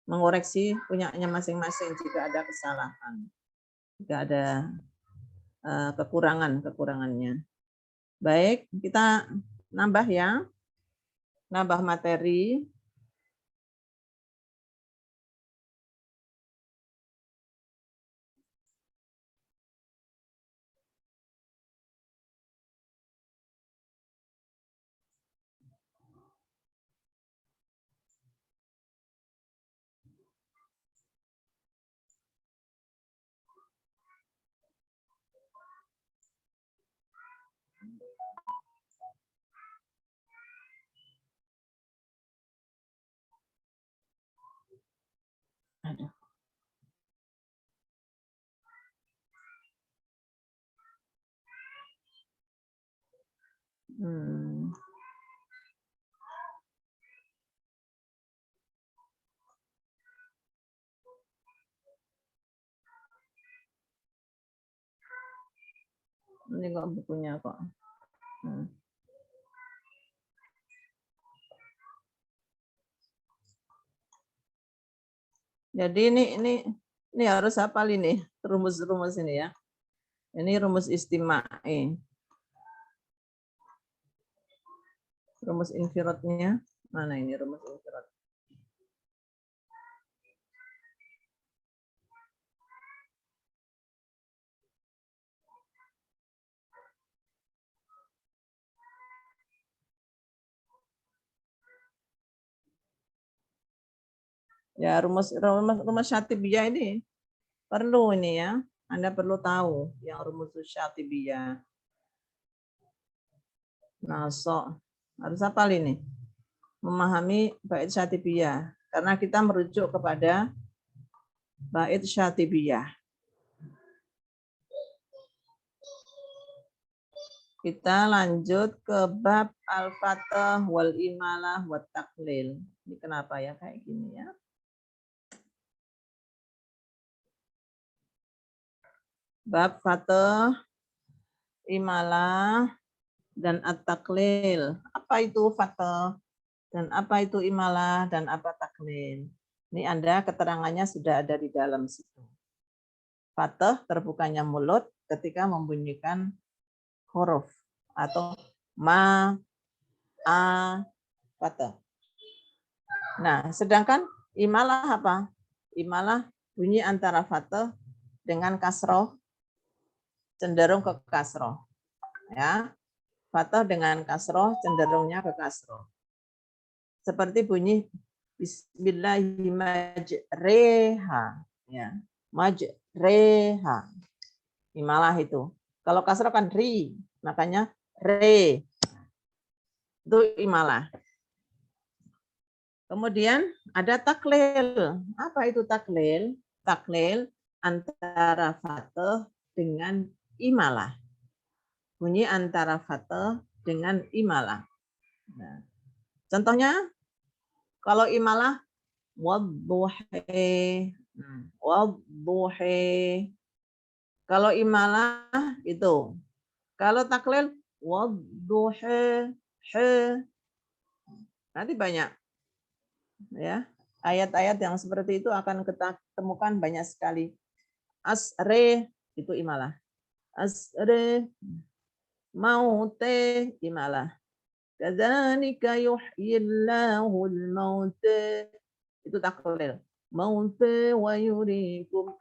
mengoreksi punyanya masing-masing jika ada kesalahan. Tidak ada kekurangannya. Baik, kita nambah ya. Nambah materi. Aduh. Ini kok bukunya kok. Jadi ini harus hafal ini rumus-rumus ini ya. Ini rumus istima'i. Rumus infirotnya mana ini rumus infirot? Ya rumus syatibiyah ini perlu ini ya. Anda perlu tahu yang rumus syatibiyah. Nah, harus hafal ini. Memahami bait syatibiyah karena kita merujuk kepada bait syatibiyah. Kita lanjut ke bab al-fatah wal imalah wat taklil. Ini kenapa ya kayak gini ya? Bab fatah, imalah, dan at-taklil. Apa itu fatah? Dan apa itu imalah? Dan apa taklil? Ini Anda keterangannya sudah ada di dalam situ. Fatah terbukanya mulut ketika membunyikan huruf atau ma, a, fatah. Nah, sedangkan imalah apa? Imalah bunyi antara fatah dengan kasroh, cenderung ke kasroh. Ya, fatah dengan kasroh cenderungnya ke kasroh. Seperti bunyi Bismillahirrahmanirrahim. Ya, majreha. Imalah itu. Kalau kasroh kan ri, makanya re. Itu imalah. Kemudian ada taklil. Apa itu taklil? Taklil antara fatah dengan imalah. Bunyi antara fatah dengan imalah. Nah, contohnya kalau imalah wadduhi, wadduhi. Kalau imalah itu. Kalau taklil wadduhi, nanti banyak ya. Ayat-ayat yang seperti itu akan kita temukan banyak sekali. Asre itu imalah. Asre maute imalah. Kadzalika yuhyillahul mauta. Itu taklil. Mauta wa yurikum.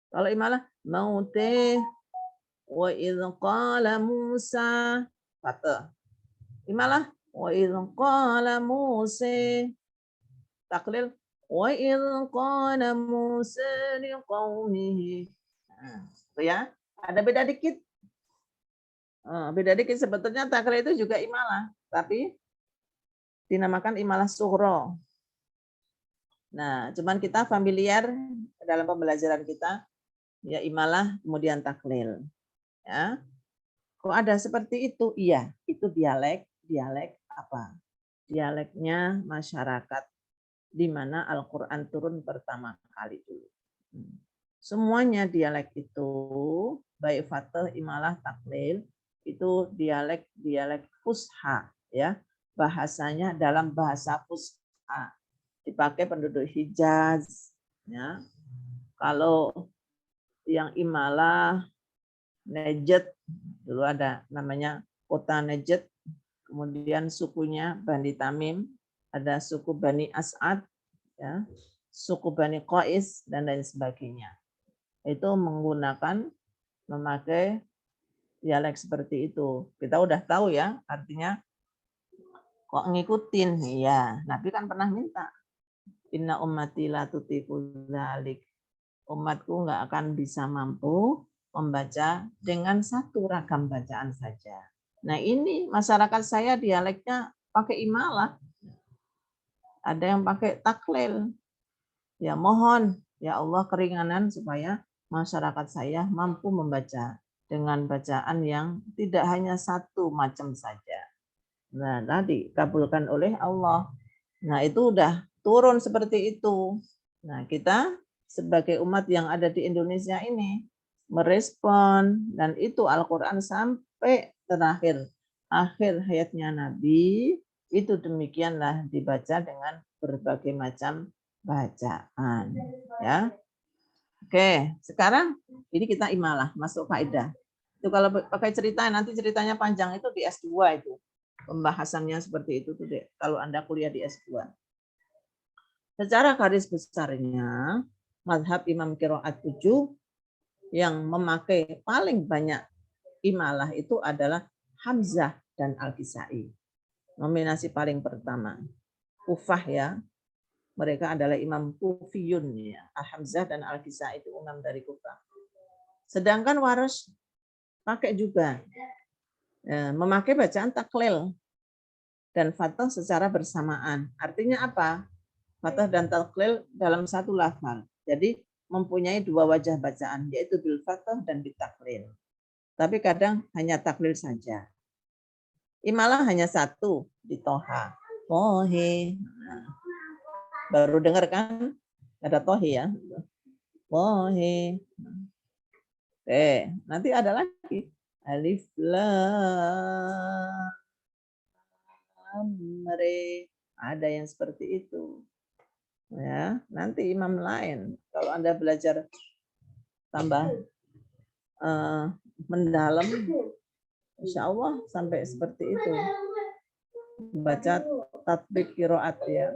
Kalau imalah mauta wa idz qala Musa. Fatah. Imalah wa idz qala Musa. Taklil wa idz qala Musa liqaumihi. Nah, itu ya. Ada beda dikit. Beda dikit sebetulnya taklil itu juga imalah, tapi dinamakan imalah sughra. Nah, cuman kita familiar dalam pembelajaran kita ya imalah kemudian taklil. Ya. Kok ada seperti itu? Iya, itu dialek apa? Dialeknya masyarakat di mana Al-Qur'an turun pertama kali dulu. Semuanya dialek itu baik fatah, imalah, taklil itu dialek fusha ya. Bahasanya dalam bahasa fusha. Dipakai penduduk Hijaz ya. Kalau yang imalah, Najd, dulu ada namanya kota Najd, kemudian sukunya Bani Tamim, ada suku Bani As'ad, ya, suku Bani Qais, dan lain sebagainya. Itu memakai dialek seperti itu. Kita udah tahu ya, artinya kok ngikutin. Ya, Nabi kan pernah minta, inna ummati la tutiqu dzalik. Umatku nggak akan bisa mampu membaca dengan satu ragam bacaan saja. Nah, ini masyarakat saya dialeknya pakai imalah. Ada yang pakai taklil. Ya, mohon ya Allah keringanan supaya masyarakat saya mampu membaca dengan bacaan yang tidak hanya satu macam saja. Nah, tadi kabulkan oleh Allah. Nah, itu udah turun seperti itu. Nah, kita sebagai umat yang ada di Indonesia ini merespon, dan itu Al-Quran sampai terakhir akhir hayatnya Nabi itu demikianlah dibaca dengan berbagai macam bacaan, ya. Oke, sekarang ini kita imalah, masuk faedah. Itu kalau pakai cerita, nanti ceritanya panjang, itu di S2 itu. Pembahasannya seperti itu tuh, Dek, kalau Anda kuliah di S2. Secara garis besarnya, mazhab Imam Qiraat 7 yang memakai paling banyak imalah itu adalah Hamzah dan Al-Kisai. Nominasi paling pertama. Kufah, ya. Mereka adalah imam Kufiyun, ya. Al-Hamzah dan Al-Kisai itu imam dari Kufah. Sedangkan Warsh pakai juga. Memakai bacaan taklil dan fathah secara bersamaan. Artinya apa? Fathah dan taklil dalam satu lafal. Jadi mempunyai dua wajah bacaan, yaitu bil fathah dan bil taklil. Tapi kadang hanya taklil saja. Imalah hanya satu di Toha. Tohe. Nah, baru dengar kan? Ada Tohe, ya. Tohe. Oke, nanti ada lagi. Alif lam re. Ada yang seperti itu. Ya, nanti imam lain. Kalau Anda belajar tambah mendalam, insya Allah sampai seperti itu. Baca tatbik qiraat, ya.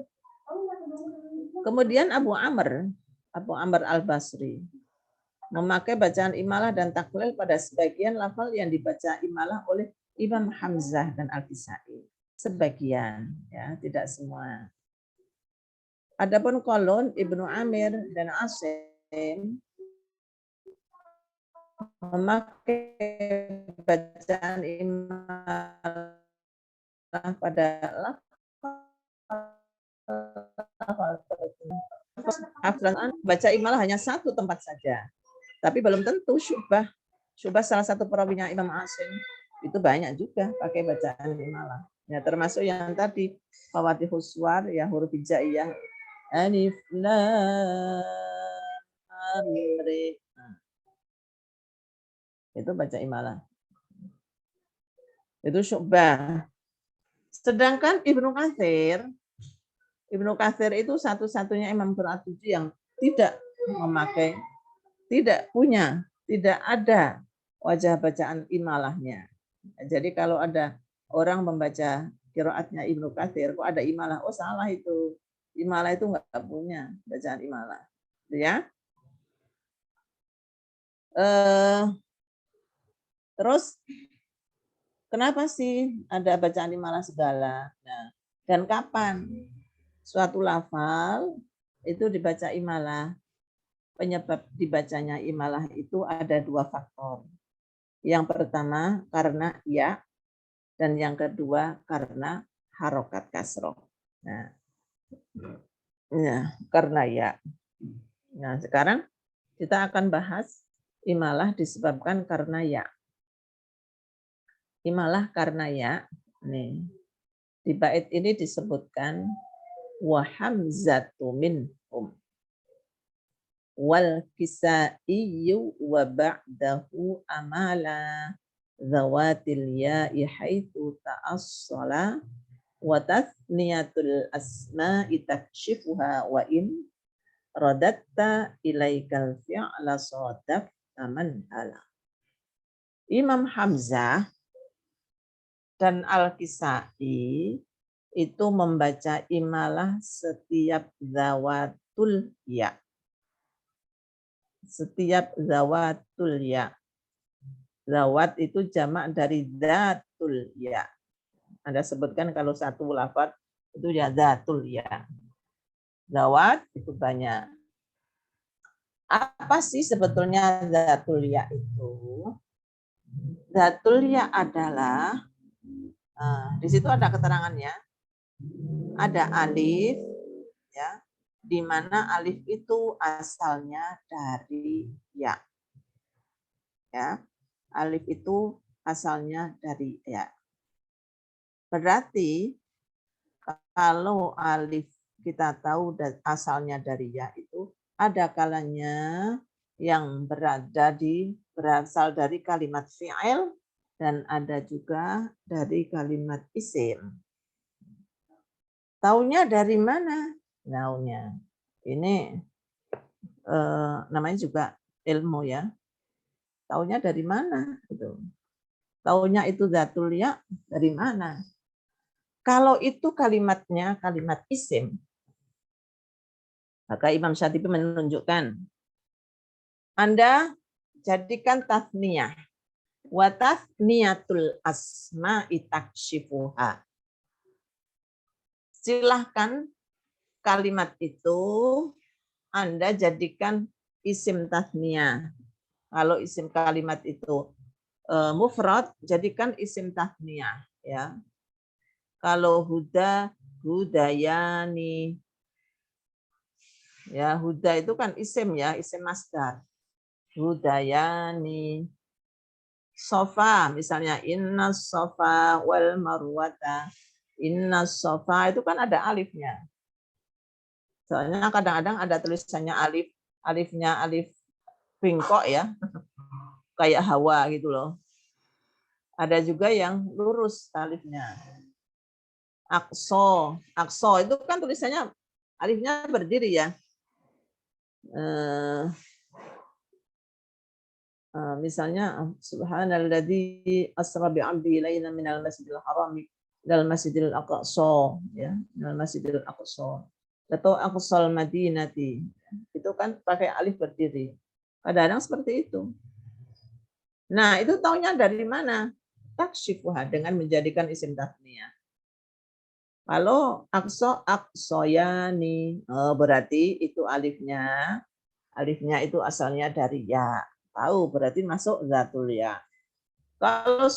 Kemudian Abu Amr Al-Basri memakai bacaan imalah dan taklil pada sebagian lafal yang dibaca imalah oleh Imam Hamzah dan Al-Kisai. Sebagian, ya, tidak semua. Adapun Qalun, Ibnu Amir, dan Asim memakai bacaan imalah pada lafal baca imalah hanya satu tempat saja. Tapi belum tentu Syu'bah salah satu perawinya Imam Asim itu banyak juga pakai bacaan imalah. Ya, termasuk yang tadi Fawatihus Suwar, ya, huruf hijaiyah, alif lam re. Itu baca imalah. Itu Syu'bah. Sedangkan Ibnu Katsir itu satu-satunya imam Qiraat 7 yang tidak ada wajah bacaan imalahnya. Jadi kalau ada orang membaca qiraatnya Ibnu Katsir, kok ada imalah? Oh, salah itu. Imalah itu nggak punya bacaan imalah. Ya. Terus kenapa sih ada bacaan imalah segala? Nah, dan kapan suatu lafal itu dibaca imalah? Penyebab dibacanya imalah itu ada dua faktor. Yang pertama karena ya, dan yang kedua karena harokat kasroh. Nah, ya, karena ya. Nah, sekarang kita akan bahas imalah disebabkan karena ya. Imalah karena ya. Nih, di bait ini disebutkan wa hamzatu minhum wal kisaiyu wa ba'dahu amala zawatil ya'i haitsu ta'assala wa tathniyatul asma'i takshifuha wa in radatta ilaikal fi'la sadaf taman hala. Imam Hamzah dan Al-Kisai itu membaca imalah setiap zawatul ya. Setiap zawatul ya. Zawat itu jamak dari zatul ya. Anda sebutkan kalau satu lafaz itu ya zatul ya. Zawat itu banyak. Apa sih sebetulnya zatul ya itu? Zatul ya adalah di situ ada keterangannya. Ada alif ya, di mana alif itu asalnya dari ya. Ya. Alif itu asalnya dari ya. Berarti kalau alif kita tahu asalnya dari ya itu ada kalanya yang berasal dari kalimat fi'il dan ada juga dari kalimat isim. Taunya dari mana? Taunya ini namanya juga ilmu ya. Taunya dari mana? Itu. Taunya itu zatul ya dari mana? Kalau itu kalimatnya kalimat isim, maka Imam Syatibi menunjukkan Anda jadikan tasniyah. Wa tasniyatul asma'i takshifuha. Silahkan kalimat itu Anda jadikan isim tasniyah. Kalau isim kalimat itu mufrad, jadikan isim tasniyah. Ya. Kalau huda, hudayani. Ya, huda itu kan isim ya, isim masdar. Hudayani. Sofa, misalnya inna sofa wal marwata. Inna sofa itu kan ada alifnya. Soalnya kadang-kadang ada tulisannya alif, alifnya alif bengkok ya. Kayak Hawa gitu loh. Ada juga yang lurus alifnya. Aqsa. Aqsa itu kan tulisannya alifnya berdiri ya. Misalnya subhanalladzi asra bi'abdi laina minal masjidil haram ilal masjidil aqsa ya, minal masjidil aqsa. Atau aqsal madinati. Itu kan pakai alif berdiri. Kadang-kadang seperti itu. Nah, itu taunya dari mana? Takshifuha dengan menjadikan isim tasniyah. Kalau aqsoyani, berarti itu alifnya itu asalnya dari ya. Tahu berarti masuk zatul ya. Kalau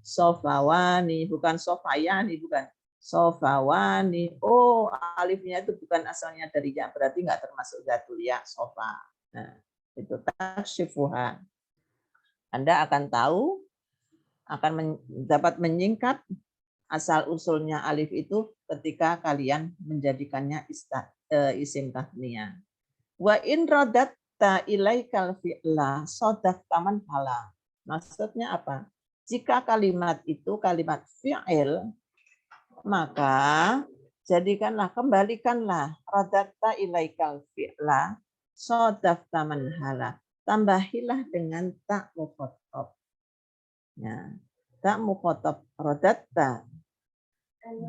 sofawani, bukan sofayani, bukan sofawani. Oh, alifnya itu bukan asalnya dari ya, berarti nggak termasuk zatul ya, sofa. Nah, itu takshifuha. Anda akan tahu, akan dapat menyingkat asal-usulnya alif itu ketika kalian menjadikannya isim tasniyah. Wa in radatta ilaikal fi'la sadaqta man hala. Maksudnya apa? Jika kalimat itu kalimat fi'il, maka kembalikanlah radatta ilaikal fi'la sadaqta man hala. Tambahilah dengan tak mukhatab. Ya, tak mukhatab radatta.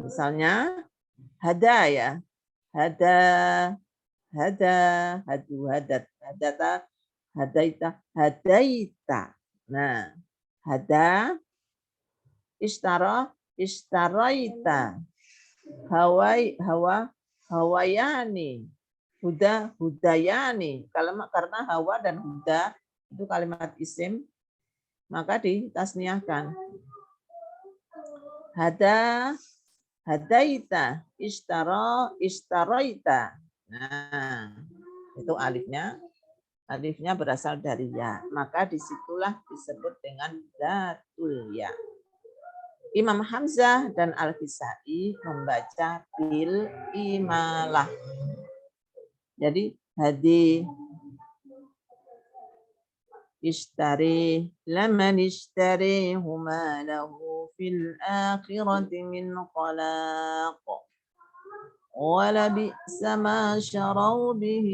Misalnya hada ya. Hada, hadu, hadat, hadata, hadaita, hadaita. Nah, hada, ishtara, ishtaraita. Hawayani. Huda, hudayani. Karena hawa dan huda itu kalimat isim, maka ditasniahkan. Hada, hadaita, ishtara, ishtaraita. Nah, itu alifnya berasal dari ya. Maka disitulah disebut dengan zatul ya. Imam Hamzah dan Al-Kisai membaca bil imalah. Jadi hadi ishtari laman ishtari huma lahu fil akhirati min qalaq. وَلَبِئْسَ مَا شَرَوْا بِهِ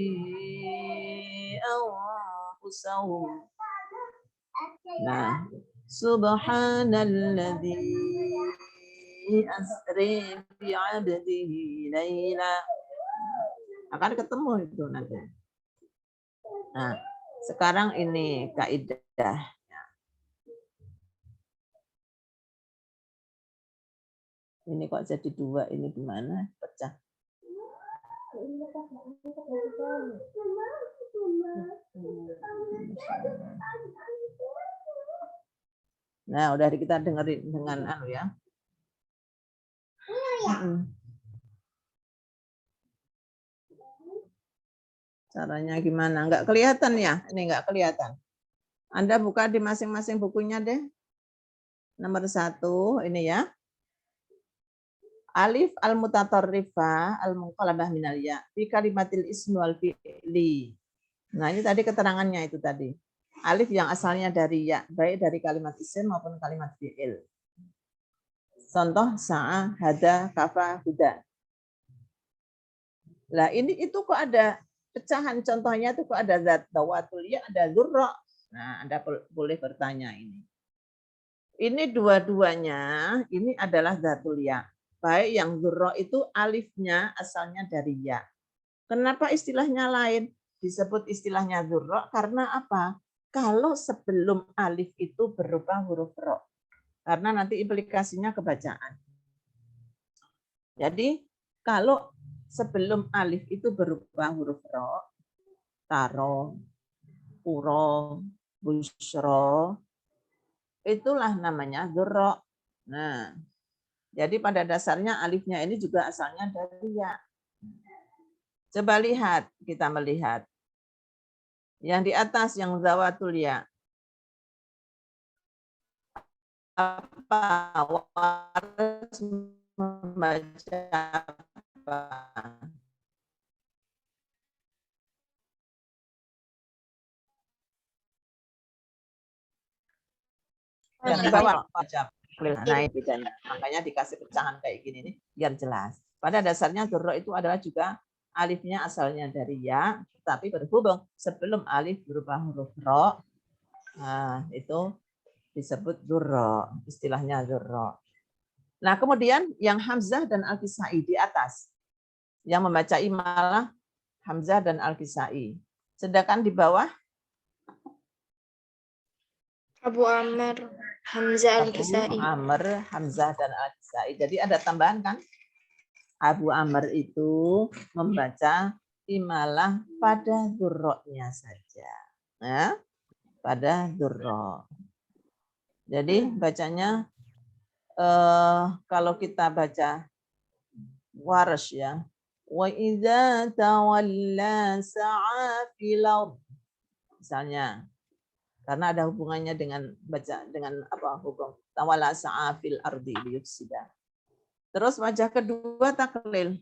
أَنفُسَهُمْ Nah, subhanalladzi asri bi 'abdihi laila. Akan ketemu itu nanti. Nah, sekarang ini kaidah. Ini kok jadi 2, ini gimana? Pecah. Nah, udah kita dengerin dengan anu ya. Caranya gimana? Enggak kelihatan ya? Ini enggak kelihatan. Anda buka di masing-masing bukunya deh. Nomor 1 ini ya. Alif al-mutatarrifah al-munqalabah minal ya fi kalimatil ismi wal fi'li. Nah, ini tadi keterangannya itu tadi. Alif yang asalnya dari ya, baik dari kalimat isim maupun kalimat fi'il. Contoh sa'a, hada, kafa, huda. Lah ini itu kok ada pecahan, contohnya itu kok ada zat dawatul ya, ada dzurra. Nah, Anda boleh bertanya ini. Ini dua-duanya ini adalah zatul ya. Baik yang dzurra itu alifnya asalnya dari ya. Kenapa istilahnya lain? Disebut istilahnya dzurra karena apa? Kalau sebelum alif itu berupa huruf ro. Karena nanti implikasinya kebacaan. Jadi kalau sebelum alif itu berupa huruf ro, taro, uro, busyro, itulah namanya dzurra. Nah, jadi pada dasarnya alifnya ini juga asalnya dari ya. Coba lihat, kita melihat. Yang di atas yang zawatul ya. Apa Waras membaca apa? Yang di bawah baca. Nah, itu bedanya. Makanya dikasih pecahan kayak gini nih biar jelas. Pada dasarnya dzurra itu adalah juga alifnya asalnya dari ya, tapi berhubung sebelum alif berupa huruf ro, nah itu disebut dzurra, istilahnya dzurra. Nah, kemudian yang hamzah dan al-kisai di atas. Yang membaca imalah hamzah dan al-kisai. Sedangkan di bawah Abu Amr, Hamzah Abu Al-Kisai. Amr, Hamzah dan al-kisai. Jadi ada tambahan kan? Abu Amr itu membaca imalah pada dzurra-nya saja. Nah, pada dzurra. Jadi bacanya kalau kita baca Waras ya. Wa idza tawalla sa'a fil ard. Misalnya karena ada hubungannya dengan baca dengan apa hukum tawalla sa'a fil ardi liyufsida. Terus wajah kedua taklil.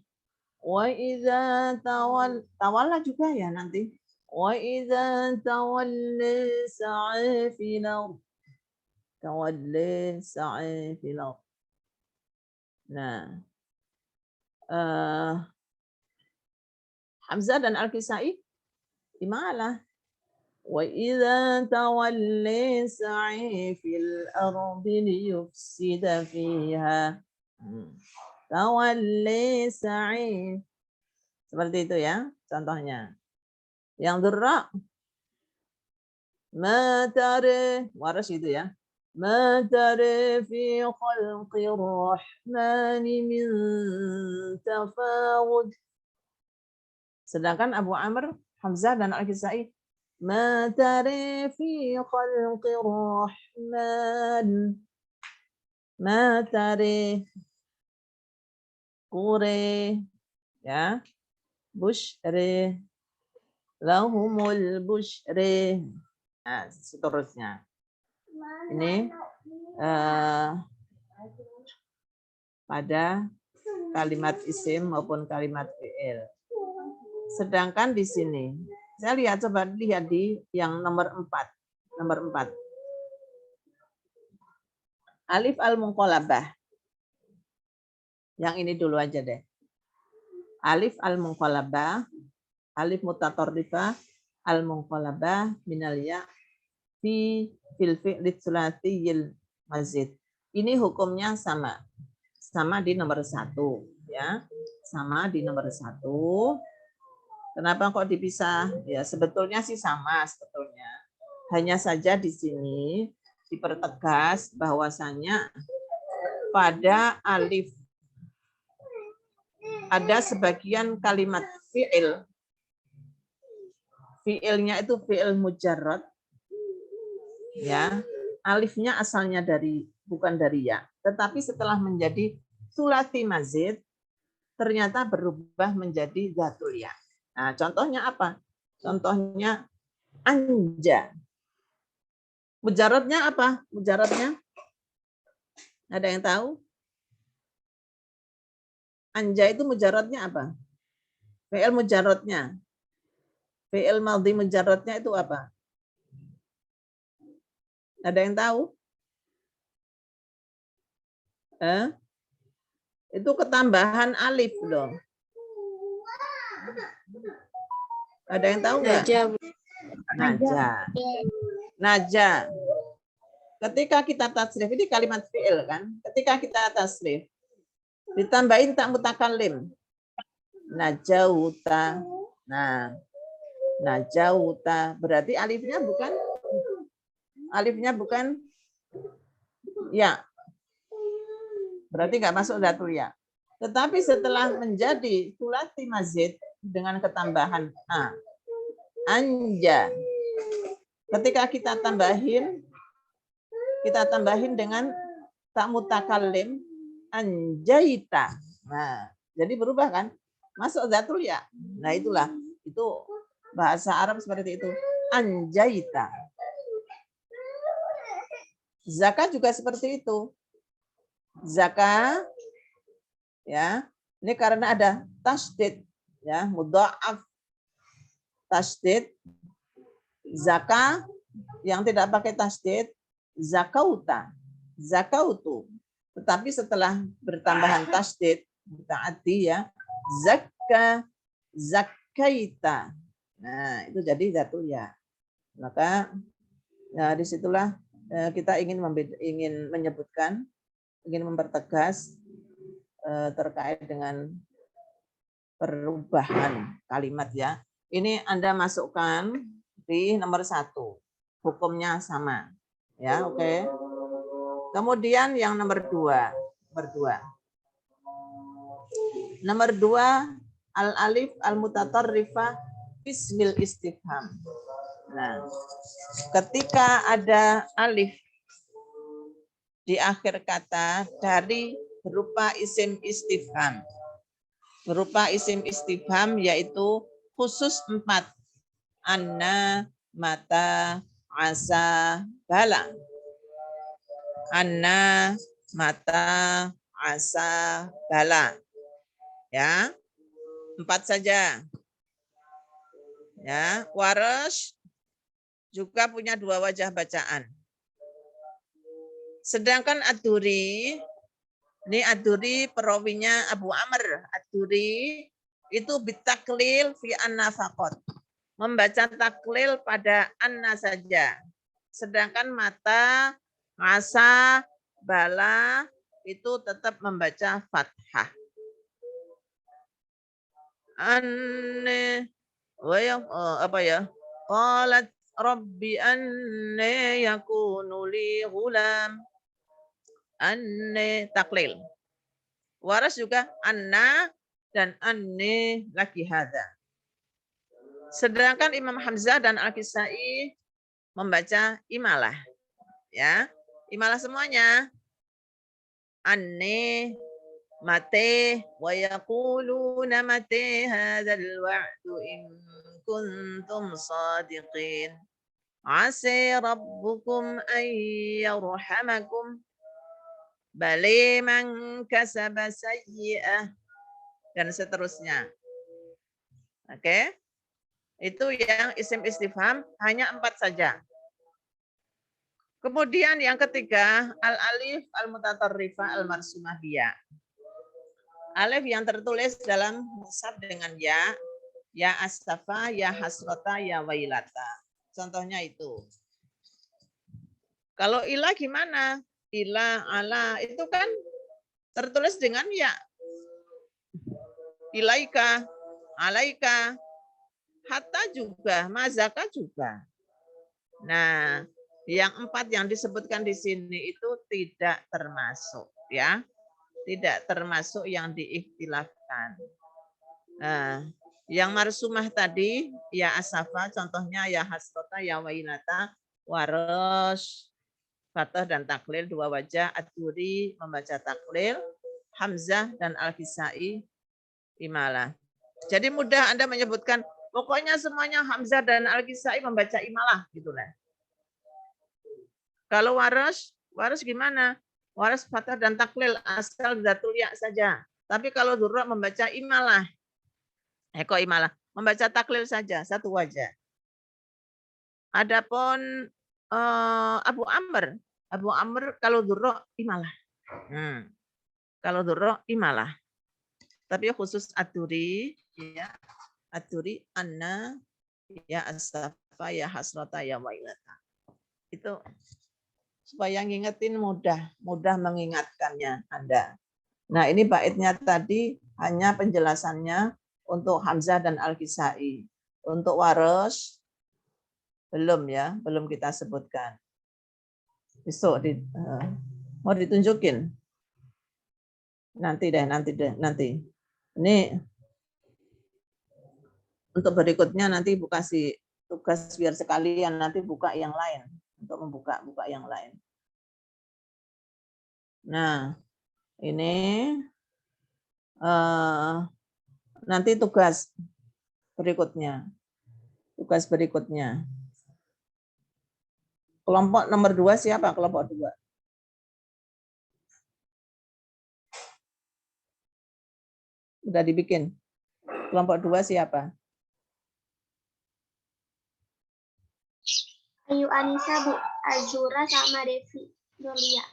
Wa idza tawalla juga ya nanti. Wa idza tawalla sa'a fil ard. Tawalla sa'a fil ard. Nah, Hamzah dan Al-Kisai imalah. Wa idza tawalla sa'i fil ardi liyufsida fiha. Tawalla sa'i. Seperti itu ya contohnya. Yang dzurra ma tare Waras itu ya. Ma tare fi khalqir rahmani min tafawud. Sedangkan Abu Amr, Hamzah dan Al-Kisai ma tare fi khalqir rahman. Ma tare Kure ya. Bushre lahumul bushre. Nah, seterusnya. Ini pada kalimat isim maupun kalimat fi'il. Sedangkan di sini, saya lihat coba lihat di yang nomor 4. Nomor 4. Alif al-munqalabah. Yang ini dulu aja deh. Alif al-munqalabah, alif mutatarrifah al-munqalabah minal ya fil fi'li tsulatsiyil mazid. Ini hukumnya sama. Sama di nomor 1 ya. Sama di nomor 1. Kenapa kok dipisah? Ya sebetulnya sih sama sebetulnya. Hanya saja di sini dipertegas bahwasanya pada alif ada sebagian kalimat fi'il. Fi'ilnya itu fi'il mujarrad. Ya, alifnya asalnya bukan dari ya, tetapi setelah menjadi sulasi mazid ternyata berubah menjadi zatul ya. Nah, contohnya apa? Contohnya anja. Mujarradnya apa? Mujarradnya ada yang tahu? Anja itu mujarradnya apa? Fi'il mujarradnya. Fi'il madhi mujarradnya itu apa? Ada yang tahu? Itu ketambahan alif loh. Ada yang tahu nggak? Naja, Bu. Naja. Naja. Ketika kita tasrif, ini kalimat fi'il kan? Ketika kita tasrif, ditambahin tak mutakallim. Najauta. Nah, najauta. Berarti alifnya bukan ya. Berarti nggak masuk zatul ya. Tetapi setelah menjadi sulasi mazid dengan ketambahan anja. Ketika kita tambahin dengan tak mutakallim anjaita. Nah, jadi berubah kan? Masuk zatul ya. Nah, itulah. Itu bahasa Arab seperti itu. Anjaita. Zakat juga seperti itu. Zakat ya. Ini karena ada tasdid ya, mudha'af. Tasdid zakat yang tidak pakai tasdid zakauta, zakautu. Tetapi setelah bertambahan tasdid mutaaddi ya, zakka, zakaita. Nah, itu jadi zatul ya. Maka disitulah kita ingin menyebutkan, ingin mempertegas terkait dengan perubahan kalimat ya. Ini Anda masukkan di nomor 1. Hukumnya sama. Ya, oke. Kemudian yang nomor 2. Nomor 2 al-alif al-mutatarrifah bismil istifham. Nah, ketika ada alif di akhir kata dari berupa isim istifham. Berupa isim istifham yaitu khusus 4. Anna, mata, asa, bala. Anna, mata, asa, bala. Ya. 4 saja. Ya, Warash juga punya 2 wajah bacaan. Sedangkan Ad-Duri, ini Ad-Duri perawinya Abu Amr. Ad-Duri itu bitaklil fi anna faqat. Membaca taklil pada anna saja. Sedangkan mata, asa, bala itu tetap membaca fathah. Anne apa ya? Qalat rabbi anne yakunu li ghulam. Anne taklil. Waras juga anna dan anne lagi hadza. Sedangkan Imam Hamzah dan Al-Kisai membaca imalah. Ya, imalah semuanya. Anne, mate, wa yaquluna mate hadzal wa'du in kuntum shadiqin. Asa rabbukum an yarhamakum. Bali man kasaba sayyi'ah. Dan seterusnya. Oke. Itu yang isim istifham hanya 4 saja. Kemudian yang ketiga, al-alif al-mutatarrifah al-marsumah biya. Alif yang tertulis dalam mushaf dengan ya asafa, ya hasrota, ya wailata. Contohnya itu. Kalau ila gimana? Ila, ala, itu kan tertulis dengan ya. Ilaika, alaika, hatta juga, mazaka juga. Nah, yang 4 yang disebutkan di sini itu tidak termasuk, ya. Tidak termasuk yang diikhtilafkan. Nah, yang marsumah tadi, ya asafa, contohnya ya hasrota, ya wailata, waros, Fatah dan taklil 2 wajah, Ad-Duri membaca taklil, Hamzah dan Al-Kisai imalah. Jadi mudah Anda menyebutkan, pokoknya semuanya Hamzah dan Al-Kisai membaca imalah gitulah. Kalau waras gimana? Waras Fatah dan taklil asal datul ya saja. Tapi kalau Durra membaca imalah. Kok imalah? Membaca taklil saja, 1 wajah. Adapun Abu Amr kalau Durra imalah. Kalau Durra imalah. Tapi khusus Ad-Duri, ya, Ad-Duri, Anna, ya Asafa, ya Hasrata, ya Wailata. Itu supaya ngingetin mudah mengingatkannya Anda. Nah ini baitnya tadi hanya penjelasannya untuk Hamzah dan Al-Kisai. Untuk Waros belum ya, belum kita sebutkan. Besok mau ditunjukin. Nanti. Ini untuk berikutnya nanti buka kasih tugas biar sekalian nanti buka yang lain untuk membuka yang lain. Nah, ini nanti tugas berikutnya. Kelompok nomor 2 siapa? Kelompok 2. Udah dibikin. Kelompok 2 siapa? Ayu Anissa, Bu. Azura sama Devi. Dolia.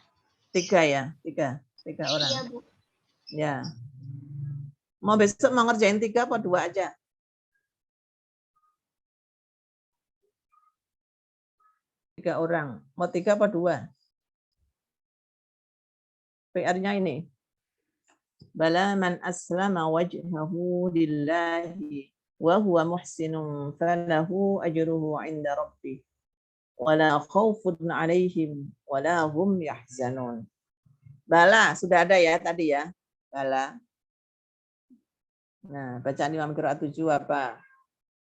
3 ya? 3 orang. Iya, Bu. Ya. Mau besok mau ngerjain 3 apa 2 aja? 3 orang. Mau 3 apa 2? PR-nya ini. Bala man aslama wajhahu lillahi wa huwa muhsinun falahu ajruhu 'inda rabbih wala khaufun 'alaihim wala hum yahzanun. Bala sudah ada ya tadi ya. Bala. Nah, bacaan Imam Qiraat 7 apa?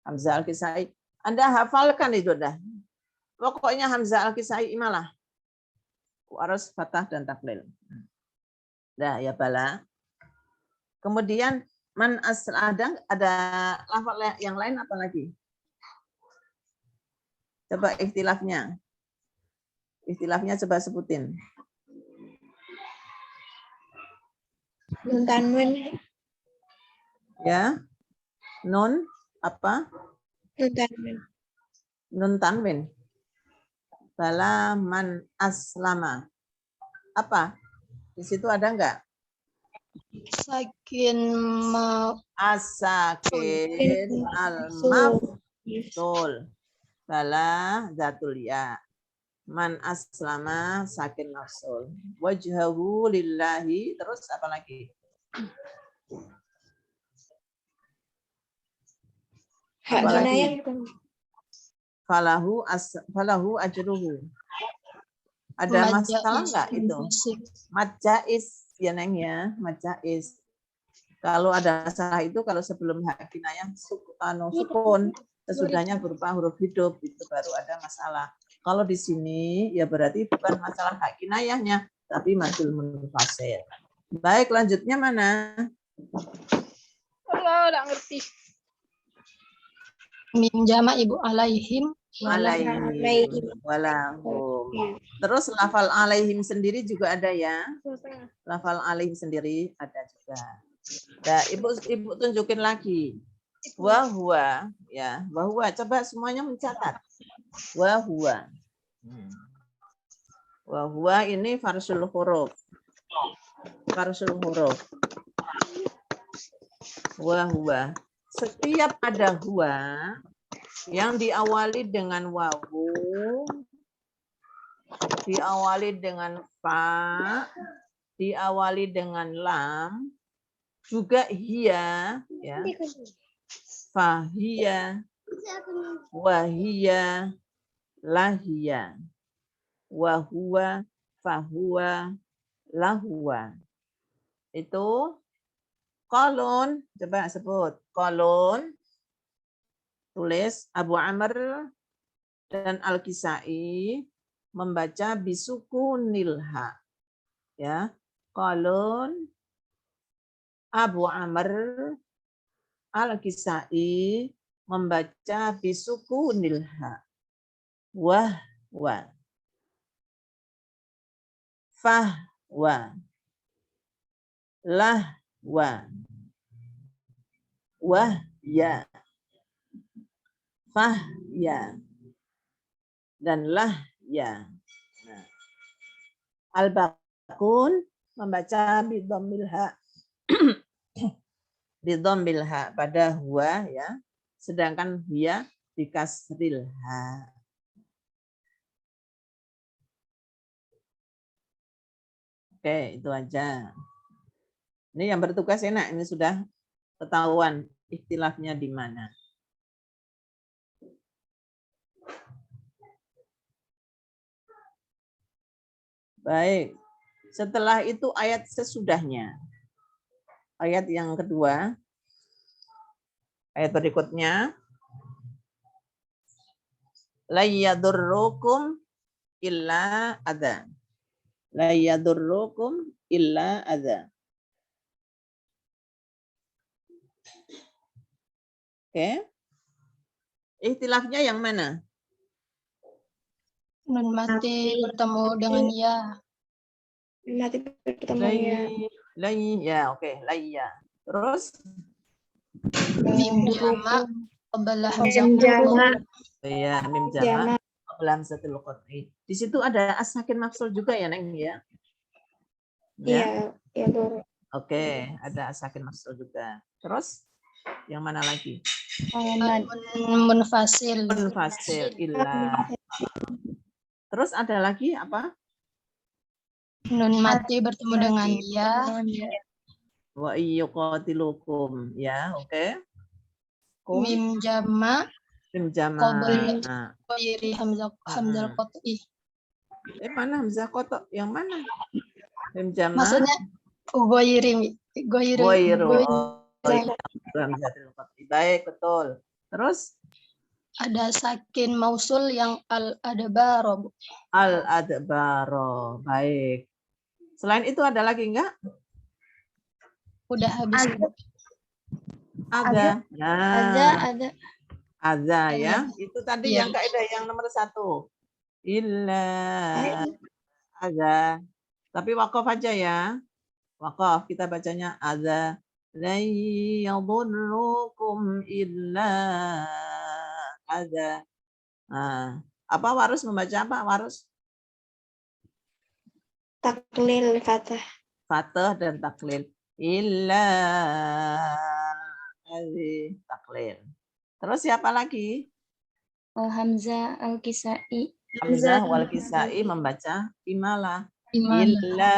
Hamzah Al-Kisai. Anda hafalkan itu dah. Pokoknya Hamzah Al-Kisai imalah. Waras, Fatah dan taklil. Nah, ya bala. Kemudian man asl ada lafal yang lain apa lagi? Coba ikhtilafnya. Ikhtilafnya coba sebutin. Nun tanwin. Ya. Nun apa? Nun tanwin. Nun tanwin. Bala man aslama. Apa? Di situ ada enggak? Sakin Asakin al-mafsul. Bala zatul ya. Man aslama sakin mafsul. Wajhahu lillahi. Terus apa lagi? Hak Apa lagi? kinayah. Falahu ajruhu. Ada masalah enggak itu? Majais ya Neng ya, majais. Kalau ada masalah itu kalau sebelum hak kinayah sukun, sesudahnya berupa huruf hidup itu baru ada masalah. Kalau di sini ya berarti bukan masalah hak kinayahnya, tapi madul munfasil. Baik, lanjutnya mana? Allah, enggak ngerti. Mim jamak Ibu alaihim. Walahum. Terus lafal alaihim sendiri juga ada ya. Lafal alaihim sendiri ada juga. Nah, Ibu tunjukin lagi. Wahwa ya, wahwa. Coba semuanya mencatat. Wahwa. Wahwa ini farsul huruf. Farsul huruf. Wahwa. Setiap ada huwa yang diawali dengan wawu diawali dengan fa, diawali dengan lam, juga hiya, ya. Fahiya, wahiya, lahiya, wahuwa, fahuwa, lahuwa. Itu qalun, coba sebut. Qalun, tulis Abu Amr dan Al-Kisai membaca bisukunil ha. Ya, qalun, Abu Amr, Al-Kisai membaca bisukunil ha. Wah, wa. Fah, wa. Lah, wa. Wah, ya. Fah, ya. Dan lah, ya. Nah. Al-Bakun membaca bidhammil ha. Bidhammil ha pada huwa, ya. Sedangkan hiya bikasril ha. Oke, itu aja. Ini yang bertugas enak, ini sudah ketahuan ikhtilafnya di mana. Baik. Setelah itu ayat sesudahnya. Ayat yang kedua. Ayat berikutnya. La yadurrukum illa adza. La yadurrukum illa adza. Oke. Ikhtilafnya yang mana? Nun mati bertemu dengan ya. Mati bertemu ya. Lai, ya, oke, lai ya. Terus? Mim jamak qabla Mim jamak. Ya, mim jamak qabla hamzatul qat'i. Di situ ada as-sakin mafsul juga ya, Neng, ya? Iya, ya, Bu. Oke, ada as-sakin mafsul juga. Terus? Yang mana lagi? Munfasil. Munfasil illa. Terus ada lagi apa? Nun mati bertemu dengan ya. Wa iyyuqatilukum, ya, oke. Mim jamak Mim jamak. qabla ghairi hamzah qat'i. Mana hamzah qat'i? Yang mana? Mim jamak. Maksudnya ghairi Ghairu. Oh, iya. Hamzatul qat'i. Baik, betul. Terus ada sakin mausul yang al-adbaro. Al-adbaro. Baik. Selain itu ada lagi enggak? Udah habis. Ada. Nah, Ada. ada ya. Itu tadi Iya. yang kaidah yang nomor 1. Illa ada. Tapi waqaf aja ya. Waqaf kita bacanya ada. La yadurrukum illa ada. Nah, apa Warus membaca apa Warus? Taklil fathah. Fathah dan taklil. Illa taklil. Terus siapa lagi? Hamzah Al-Kisai. Hamzah wal Kisai membaca imala. Illa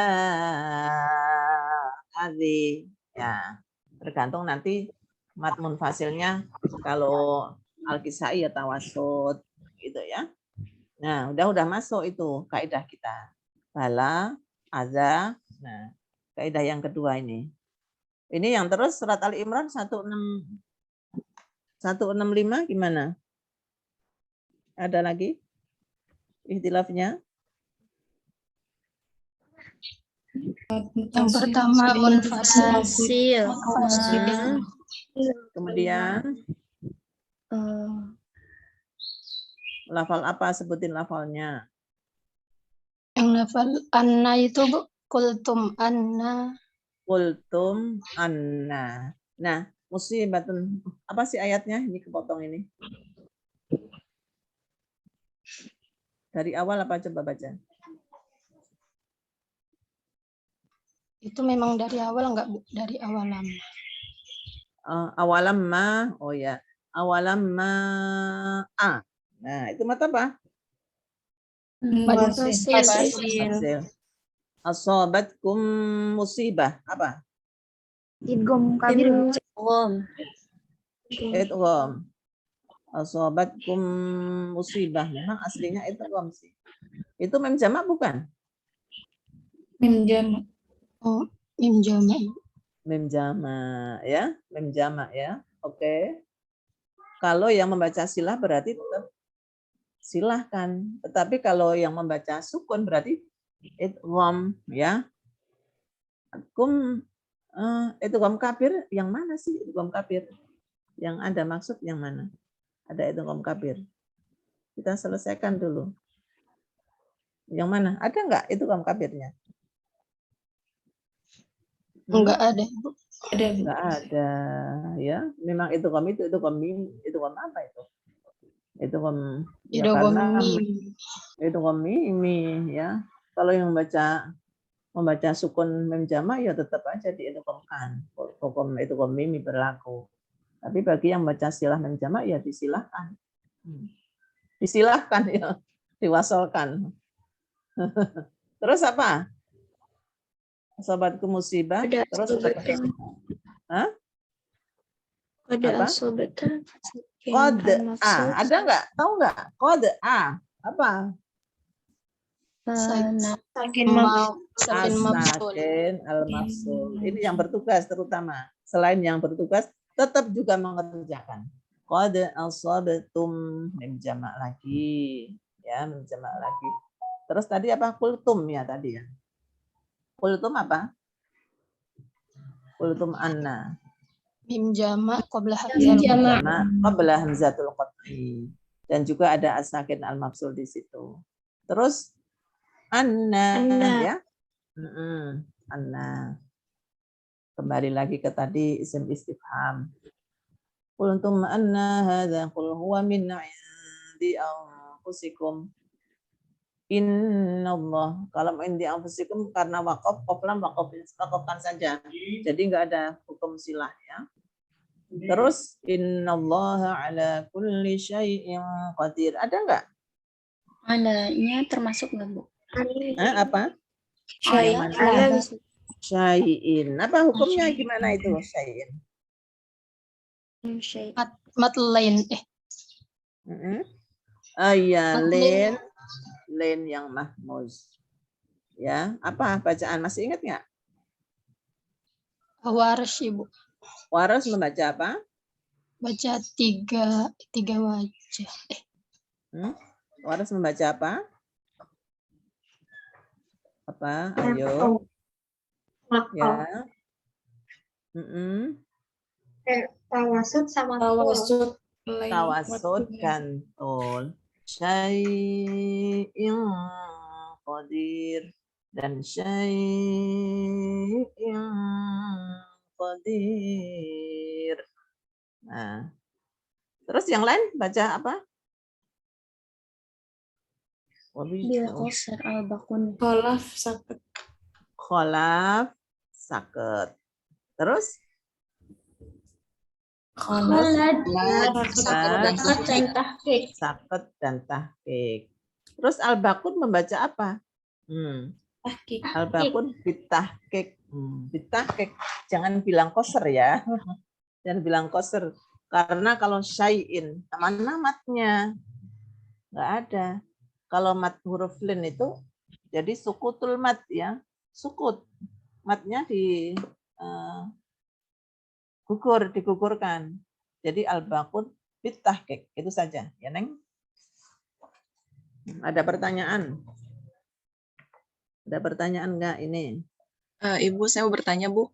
adzi. Ya, tergantung nanti mat munfasilnya kalau Al-Kisai ya tawasud gitu ya. Nah, udah masuk itu kaidah kita. Bala, adza. Nah, kaidah yang kedua ini. Ini yang terus surat Ali Imran 165 gimana? Ada lagi ikhtilafnya? Yang pertama munfasil. Kemudian lafal apa? Sebutin lafalnya. Yang lafal anna itu Bu, kultum anna. Kultum anna. Nah, musibatun. Apa sih ayatnya? Ini kepotong ini. Dari awal apa coba baca? Itu memang dari awal enggak Bu? Dari awal lama. Awalamma. Oh ya. Awalamma a. Nah, itu mata apa? Fasil. Asobatkum musibah. Apa? Idgham kabir. Idgham. Asobatkum musibah. Memang aslinya idgham sih. Itu mem jamak bukan? Mim jamak. Oh, mim jamak. Mem jamak ya, mem jamak ya. Oke. Kalau yang membaca silah berarti tetap silahkan. Tetapi kalau yang membaca sukun berarti idgham ya. Kum idgham kabir yang mana sih idgham kabir? Yang ada maksud yang mana? Ada idgham kabir. Kita selesaikan dulu. Yang mana? Ada enggak idgham kabirnya? Enggak ada, Bu. Ada, Bu. Enggak ada ya. Memang idgham itu idgham apa itu? Idgham ya Idgham karena mim. idgham mimi ya. Kalau yang membaca sukun mem jamak ya tetap aja diidghamkan. Hukum idgham mimi berlaku. Tapi bagi yang baca silah mem jamak ya disilahkan. Disilahkan ya, diwasolkan. Terus apa? Sobatku musibah. Ada Terus asobatan. Hah? Ada Apa? asobatan. Kode A. Ada enggak? Tahu enggak? Kode A. Apa? Sakin As-sakin al-mafsul. Ini yang bertugas terutama. Selain yang bertugas, tetap juga mengerjakan. Qad asabatum mim jamak lagi. Ya, mim jamak lagi. Terus tadi apa? Kultum ya tadi ya. Kultum apa? Kultum anna. Mim jamak qabla Mim hamzah. jamak qabla hamzatul qat'i. Dan juga ada as-sakin al-mafsul di situ. Terus anna. Ya. Anna. Kembali lagi ke tadi isim istifham. Qultum anna hadza qul huwa min 'indi anfusikum. Innallah. Kalau indi anfusikum karena waqaf, waqafkan saja. Jadi enggak ada hukum silah ya. Terus innallaha ala kulli syai'in qadir. Ada enggak? Adanya termasuk nggak, Bu? Apa? Syai'in. Apa hukumnya gimana itu syai'in? Mat lain. Iya, len yang mahmuz. Ya, apa bacaan masih ingat nggak? Waras, Ibu. Waras membaca apa? Baca tiga wajah. Waras membaca apa? Apa? Ayo. Ya. Tawasud sama Tawasud dan tol. Syai'in qadir dan syai'in qadir. Nah. Terus yang lain baca apa? Bila qasar al-bakun. Kholaf sakit. Terus? Sakit dan tahqiq. Terus al-bakun membaca apa? Al-bakun bitahqiq. Bitahqiq. Jangan bilang qasar ya. Jangan bilang qasar. Karena kalau syai'in, mana matnya? Enggak ada. Kalau mat huruf lin itu jadi sukutul mat ya. Sukut. Matnya digugurkan. Jadi al-baqut bitahqiq. Itu saja, ya, Neng. Ada pertanyaan? Ada pertanyaan enggak ini? Ibu, saya mau bertanya, Bu.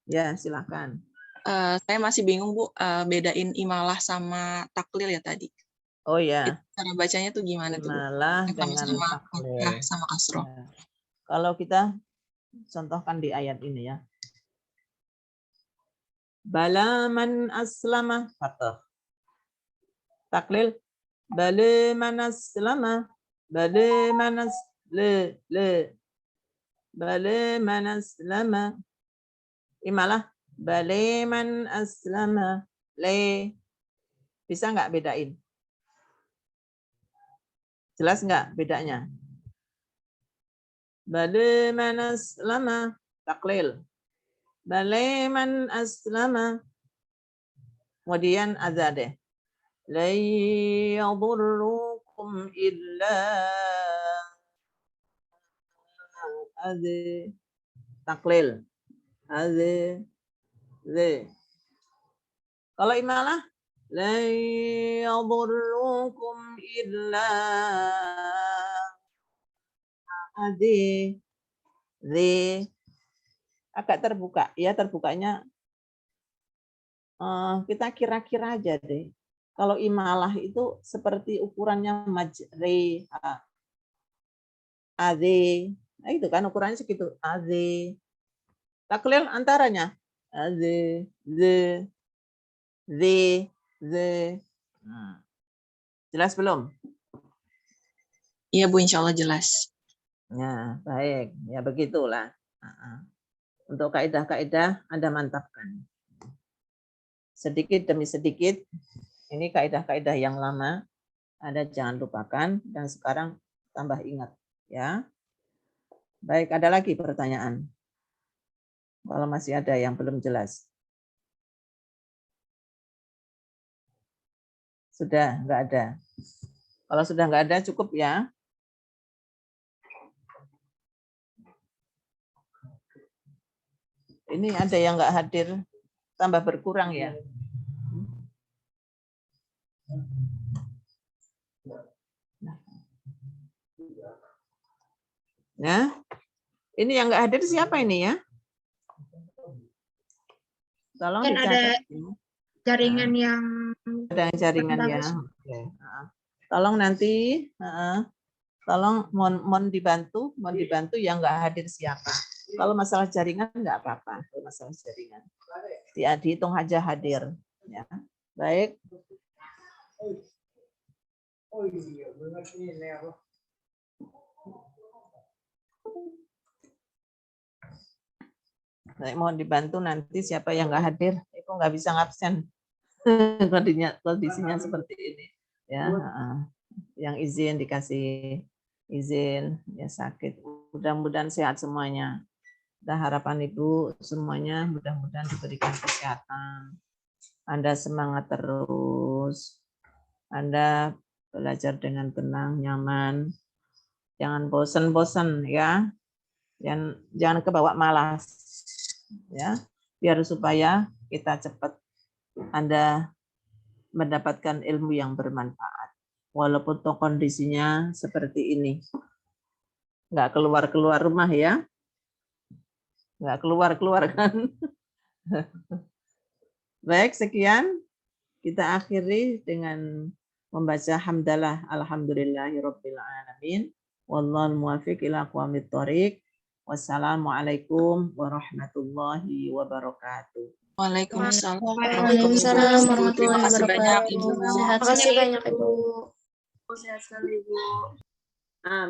Ya, silakan. Saya masih bingung, Bu, bedain imalah sama taklil ya tadi. Oh ya. Cara bacanya tuh gimana tuh, Bu? Imalah dengan taklil. Sama kasroh. Ya. Kalau kita contohkan di ayat ini ya. Bala man aslama fathah. Taklil bala man aslama. Bala man bala man aslama. Imalah bala man aslama le. Bisa enggak bedain? Jelas nggak bedanya? Bale man aslama, taklil. Bale man aslama. Kemudian azza deh. La yadurrukum illa adze. Taklil. Adze. Ze. Kalau imalah la yadurrukum illa adze. Ze. Agak terbuka. Ya, terbukanya kita kira-kira aja deh. Kalau imalah itu seperti ukurannya majri, AZ. Nah, itu kan ukurannya segitu. AZ. Taklil antaranya. AZ, Z, Z, Z. Nah, jelas belum? Iya Bu, insya Allah jelas. Ya, baik. Ya begitulah. Untuk kaidah-kaidah Anda mantapkan. Sedikit demi sedikit, ini kaidah-kaidah yang lama, Anda jangan lupakan, dan sekarang tambah ingat. Ya. Baik, ada lagi pertanyaan? Kalau masih ada yang belum jelas. Sudah, nggak ada. Kalau sudah nggak ada, cukup ya. Ini ada yang nggak hadir, tambah berkurang ya. Nah, ini yang nggak hadir siapa ini ya? Tolong Kan dicatat. ada jaringan yang Ada jaringan ya. Oke. Tolong nanti, tolong mohon dibantu yang nggak hadir siapa. Kalau masalah jaringan nggak apa-apa. Kalau masalah jaringan, dihitung aja hadir. Ya, baik. Baik, mohon dibantu nanti siapa yang nggak hadir, itu nggak bisa ngabsen. Kondisinya seperti ini. Ya, yang izin dikasih izin, ya sakit. Mudah-mudahan sehat semuanya. Dan harapan Ibu semuanya mudah-mudahan diberikan kesehatan. Anda semangat terus. Anda belajar dengan tenang, nyaman. Jangan bosan-bosan ya. Jangan kebawa malas. Ya, biar supaya kita cepat Anda mendapatkan ilmu yang bermanfaat. Walaupun kondisinya seperti ini. Nggak keluar-keluar rumah ya. Nggak keluar-keluar kan. Baik, sekian. Kita akhiri dengan membaca hamdalah alhamdulillahirabbil alamin. Wallahul muwaffiq ila aqwamit thoriq. Wassalamualaikum warahmatullahi wabarakatuh. Waalaikumsalam Waalaikumsalam warahmatullahi Terima kasih banyak wabarakatuh. Ibu. Sehat Terima kasih sekali. banyak Ibu. Sehat sekali, Bu.